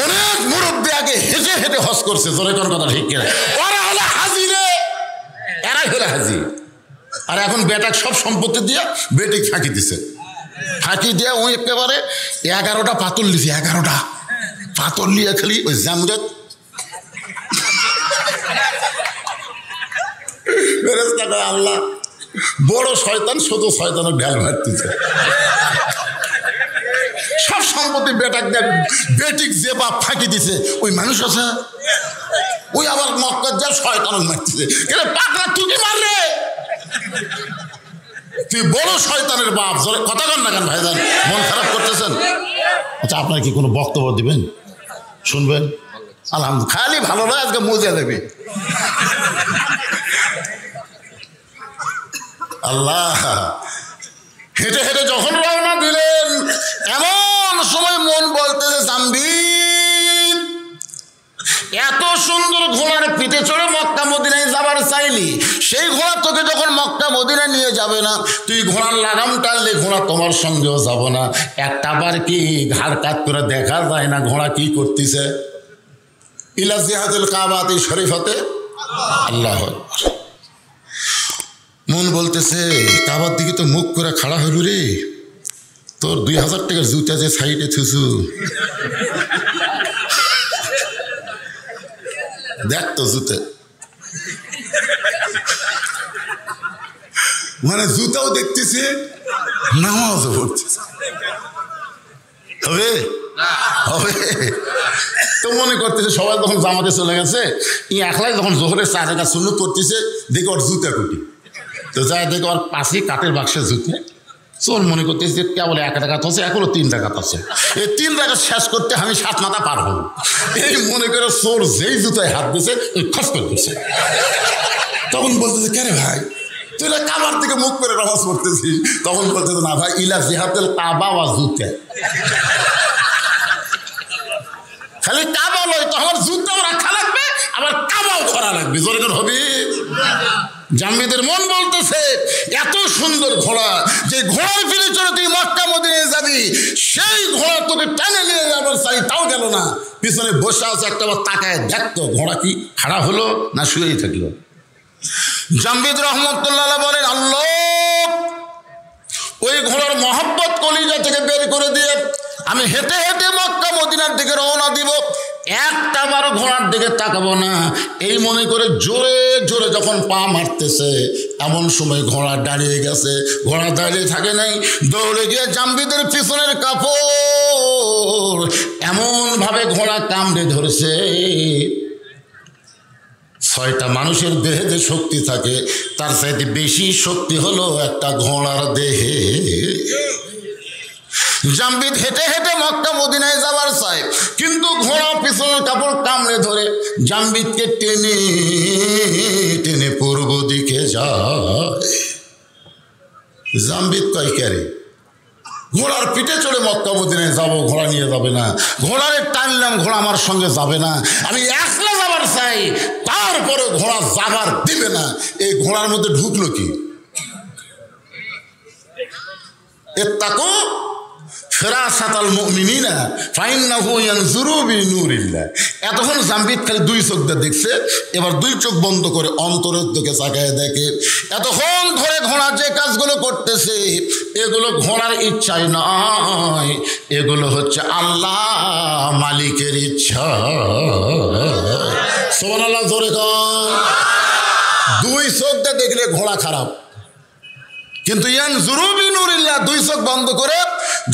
অনেক মুরব্বী আগে হেঁটে হেঁটে হজ করছে। জোরে কোন কথা ঠিক কিনা? ওরা হলো হাজি রে, এরাই হলো হাজি। আর এখন বেটাক সব সম্পত্তি দিয়ে বেটিক ফাঁকি দিছে, ফাঁকি দিয়ে ওই একেবারে 11টা পাতল লিছে, 11টা পাতল লিয়ে খালি ওই জামজাত আল্লাহ বড় শয়তান, শুধু শয়তানের ঢাল মারতেছে। সব সম্পত্তি বেটাক দেয়, বেটিক যে বাপ ফাঁকি দিছে ওই মানুষ আছে, ওই আবার মক্কা যা শয়তান মারতেছে। পাকড়া তুই কি মাররে? তুই বড় শয়তানের বাপ। কথা কন না কেন ভাইজান? মন খারাপ করতেছেন? আচ্ছা, আপনার কি কোনো বক্তব্য দিবেন? শুনবেন? আলহামদুলিল্লাহ, খালি ভালো নয়, আজকে মজা দেবে। আল্লাহ হেঁটে হেঁটে যখন রওনা দিলেন, এমন সময় মন বলতেছে জামবিদ, এত সুন্দর ঘোড়ার পিঠে চড়ে মক্কা মদিনায় যাবার চাইলি, সেই ঘোড়া তোকে যখন মক্কা মদিনায় নিয়ে যাবে না, তুই ঘোড়ার লাগাম টানলে ঘোড়া তোমার সঙ্গেও যাব না। একটা বার কি ঘাড় কাত করে দেখা যায় না ঘোড়া কি করতেছে? ইলা জিহাদুল কাবাতি শরীফতে আল্লাহ। মন বলতেছে কাবার দিকে তো মুখ করে খাড়া হইল রে, তোর 2000 টাকার জুতা যে সাইডে থুসু, দেখ তো জুতে, মানে জুতাও দেখতেছে, নামাজও পড়তেছে। হবে হবে তো মনে করতেছে সবাই যখন জামাতে চলে গেছে, ই একলাই যখন জোহরের 4 রাকাত সুন্নত করতেছে, দেখে ওর জুতা কুটি, তো যাই দেখে ওর পাশে কাঠের বাক্সে জুতে, চোর মনে করতেছে কেবল 1 রাকাত হচ্ছে, এখনো 3 রাকাত আছে, এই 3 রাকাত শেষ করতে আমি 7 মাথা পার হব। এই মনে করে চোর যেই জুতায় হাত দিয়েছে ওই খস করে দিচ্ছে। তখন বলতেছে কে রে ভাই, তুই কাবার দিকে মুখ করে নামাজ পড়তেছিস? তখন বলতেছে না ভাই, ইলা জিহাদুল কাবা ওয়া জুতা, খালি কাবা লয় তো আমার জুতাও রাখা লাগবে, আবার কাবাও করা লাগবে। জোরে করে হবে। জামবিদের মন বলতেছে এত সুন্দর ঘোড়া, যে ঘোড়ার ফিরে চলে তুই মক্কা মদিনায় যাবি, সেই ঘোড়া তোকে টেনে নিয়ে যাবার চাই, তাও গেল না। পিছনে বসে আছে, একটা বার তাকায় দেখতো ঘোড়া কি খাড়া হলো না শুয়েই থাকলো। জামবিদ রহমতুল্লাহ বলেন, আল্লাহ ওই ঘোড়ার মহব্বত কলিজা থেকে বের করে দিয়ে আমি হেঁটে হেঁটে মক্কা মদিনার দিকে রওনা দিব, একটা বার ঘোড়ার দিকে তাকাবো না, এই মনে করে জোরে জোরে যখন পা মারতেছে এমন সময় ঘোড়া দাঁড়িয়ে গেছে। ঘোড়া দাঁড়িয়ে থাকে নাই, দৌড়ে গিয়ে জাম্বিদের পিছনের কাপড় এমনভাবে ঘোড়া কামড়ে ধরেছে। 6টা মানুষের দেহে যে শক্তি থাকে তার চাইতে বেশি শক্তি হলো একটা ঘোড়ার দেহে। জাম্বিদ হেঁটে হেঁটে মক্কা মদিনায় যাবার চায়, কিন্তু ঘোড়া পিছনের কাপড় কামড়ে ধরে জাম্বিদকে টেনে টেনে পূর্ব দিকে যায়। জাম্বিদ কয় ক্যারে ঘোড়ার পিঠে চড়ে মক্কা মদিনায় যাবো, ঘোড়া নিয়ে যাবে না, ঘোড়ারে টানলাম ঘোড়া আমার সঙ্গে যাবে না, আমি একলা যাবার চাই, তারপরে ঘোড়া যাবার দিবে না। এই ঘোড়ার মধ্যে ঢুকলো কি? ইত্তাকু ফিরাসাতাল মুমিনিনা ফাইন্নাহু ইয়ানজুরু বিনূরিল্লাহ। এতক্ষণ জাম্বিদ খালি 2 চোখ দিয়ে দেখছে, এবার 2 চোখ বন্ধ করে অন্তরের দিকে তাকায় দেখে এতক্ষণ ধরে ঘোড়া যে কাজগুলো করতেছে এগুলো ঘোড়ার ইচ্ছাই নয়, এগুলো হচ্ছে আল্লাহ মালিকের ইচ্ছা। সুবহানাল্লাহ, জোরে কর। 2 চোখ দিয়ে দেখলে ঘোড়া খারাপ, কিন্তু ইয়ানজুরু বিনূরিল্লাহ 2 চোখ বন্ধ করে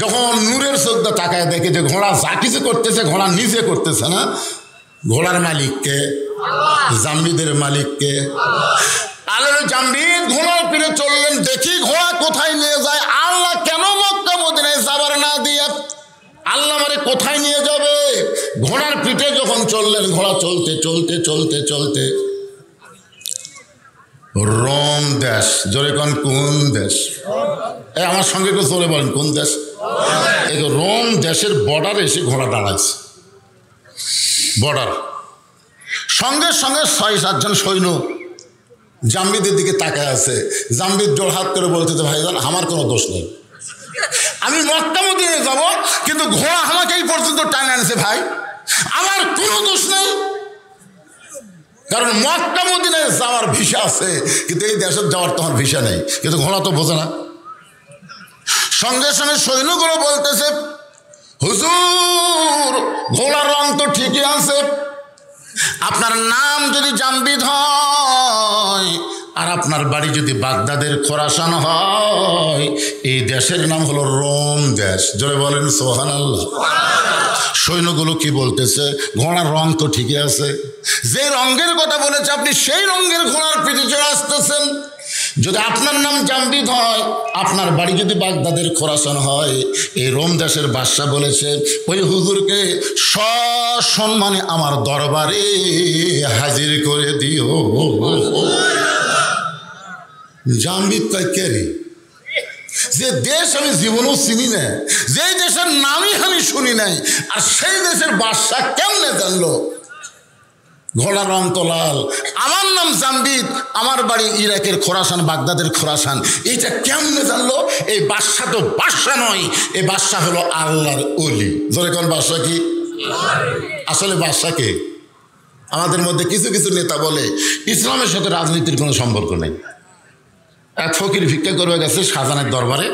যখন নূরের চোখ দিয়ে তাকায় দেখে যে ঘোড়া যা কিছু করতেছে ঘোড়া নিজে করতেছে না, ঘোড়ার মালিককে, জাম্বিদের মালিককে। আল্লাহ জাম্বিদ ঘোড়ার পিঠে চললেন, দেখি ঘোড়া কোথায় নিয়ে যায়। আল্লাহ কেন মক্কা মদিনায় যাবার না দিয়ে আল্লাহ আমারে কোথায় নিয়ে যাবে? ঘোড়ার পিঠে যখন চললেন, ঘোড়া চলতে চলতে চলতে চলতে রোম দেশ, জোরে কোন কোন দেশ? আমার সঙ্গে একটু চলে বলেন কোন দেশ? এই রোম দেশের বর্ডারে এসে ঘোড়া দাঁড়াচ্ছে। বর্ডার সঙ্গে সঙ্গে 6-7 জন সৈন্য জাম্বিদের দিকে তাকায় আছে। জাম্বিদ জোর হাত করে বলতেছে, ভাইজান আমার কোনো দোষ নেই, আমি মক্কা মদিনায় যাব, কিন্তু ঘোড়া আমাকে এই পর্যন্ত টানে আনছে ভাই, আমার কোনো দোষ নেই। কারণ মক্কা মদিনায় যাওয়ার ভিসা আছে, কিন্তু এই দেশে যাওয়ার তোমার ভিসা নেই। কিন্তু ঘোড়া তো বোঝে না। সঙ্গে সঙ্গে সৈন্যগুলো বলতেছে, হুজুর ঘোড়ার রং তো ঠিকই আছে, আপনার নাম যদি জাম্বিদ হয় আর আপনার বাড়ি যদি বাগদাদের খোরাসান হয়, এই দেশের নাম হলো রোম দেশ। জোরে বলেন সুবহানাল্লাহ। সৈন্যগুলো কি বলতেছে, ঘোড়ার রং তো ঠিকই আছে, যে রঙের কথা বলেছে আপনি সেই রঙের ঘোড়ার পিঠে চড়ে আসতেছেন। যদি আপনার নাম জাম্বিদ হয়, আপনার বাড়ি যদি বাগদাদের খোরাসান হয়, এই রোম দেশের বাদশা বলেছে ওই হুজুরকে সসম্মানে আমার দরবারে হাজির করে দিও। জাম্বিদ কয় কে রে? যে দেশ আমি জীবনেও চিনি না, যে দেশের নামই আমি শুনি নাই, আর সেই দেশের বাদশা কেমনে জানলো ঘোড়ার রং তো লাল, আমার নাম জাম্বিদ, আমার বাড়ি ইরাকের খোরাসান, বাগদাদের খোরাসান, এইটা কেমনে জানলো? এই বাদশা তো বাদশা নয়, এই বাদশা হলো আল্লাহর ওলি। জোরে কোন বাদশা কি? আসলে বাদশা কে? আমাদের মধ্যে কিছু কিছু নেতা বলে ইসলামের সাথে রাজনীতির কোনো সম্পর্ক নেই। এক ফকির ভিক্ষা করবে গেছে শাহজাহানের দরবারে,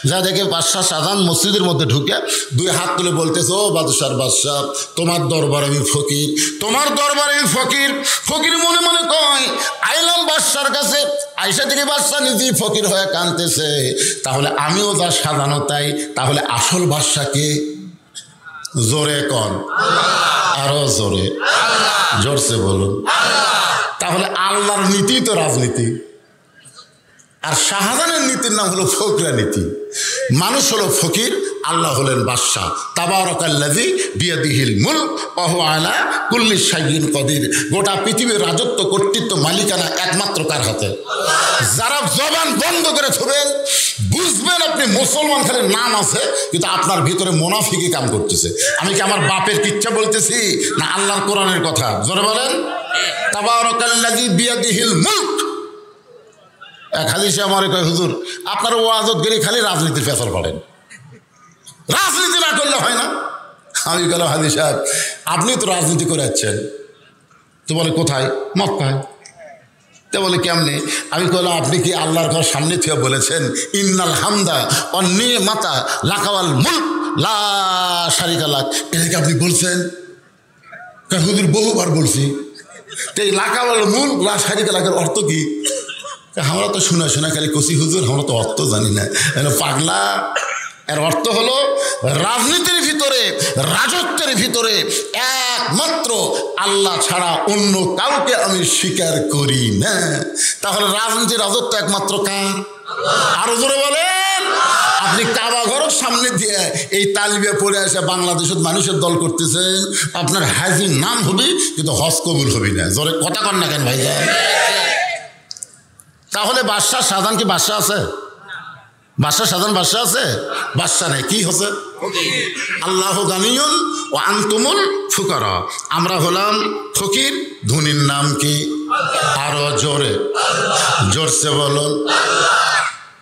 যা দেখে বাদশাহ শাহজাহান মসজিদের মধ্যে ঢুকে 2 হাত তুলে বলতেছে, ও বাদশার বাদশাহ, তোমার দরবারে আমি ফকির, তোমার দরবারে আমি ফকির। ফকির মনে মনে কয়, আইলাম বাদশার কাছে, আইসা থেকে বাদশাহ নিজেই ফকির হয়ে কাঁদতেছে, তাহলে আমিও যা সাজানো তাই, তাহলে আসল বাদশা কে? জোরে কন, আরো জোরে, জোরসে বলুন। তাহলে আল্লাহর নীতি তো রাজনীতি, আর শাহজাহানের নীতির নাম হলো ফকরা নীতি। মানুষ হলো ফকির, আল্লাহ হলেন বাদশাহ। তাবারাকাল্লাযী বিয়াদিহিল মুলক ওয়া হুয়া আলা কুল্লি শাইইন কদির। গোটা পৃথিবীর রাজত্ব, কর্তৃত্ব, মালিকানা একমাত্র কার হাতে? যারা জবান বন্ধ করে থাকবেন বুঝবেন আপনি মুসলমান, খালি নাম আছে কিন্তু আপনার ভিতরে মুনাফিকি কাম করতেছে। আমি কি আমার বাপের কিচ্ছা বলতেছি না আল্লাহর কোরআনের কথা? জোরে বলেন, তাবারাকাল্লাযী বিয়াদিহিল মুলক। এক হাদিস আমারে কয়, হুজুর আপনার ওয়াজত গেলে খালি রাজনীতির ফেসাল পড়েন, রাজনীতি না করলে হয় না। আমি গেলাম, হাদিস সাহেব আপনি তো রাজনীতি করে যাচ্ছেন। তো বলে কোথায়? মক্কায়। তা বলে কেমনে? আমি বললাম আপনি কি আল্লাহর ঘর সামনে থেকে বলেছেন ইন্নাল হামদা অন্নি মাতা লাকাওয়াল মুলক লা শারিকা লাক, এটা কি আপনি বলছেন? হুজুর বহুবার বলছি। তো এই লাকাওয়াল মুলক লা শারিকা লাকের অর্থ কি? আমরা তো শোনা শোনা খালি কচি হুজুর, আমরা তো অর্থ জানি না। পাগলা, এর অর্থ হলো রাজনীতির ভিতরে, রাজত্বের ভিতরে একমাত্র আল্লাহ ছাড়া অন্য কাউকে আমি স্বীকার করি না। তাহলে রাজনীতির রাজত্ব একমাত্র কার? আরো জোরে বলেন। আপনি কাবা ঘরের সামনে দিয়ে এই তালিবে পড়ে এসে বাংলাদেশের মানুষের দল করতেছেন, আপনার হাজির নাম হবে কিন্তু হজ কবুল হবে না। জোরে কথা কন না কেন ভাই? তাহলে বাদশাহ শাহজাহান কি বাদশাহ আছে? বাদশাহ শাহজাহান বাদশাহ আছে? বাদশাহ নেই, কি হচ্ছে? আল্লাহ গানিয়ুন ও আনতুমুল ফুকারা, আমরা হলাম ফকির, ধনীর নাম কি? আরো জোরে, জোরসে বলুন।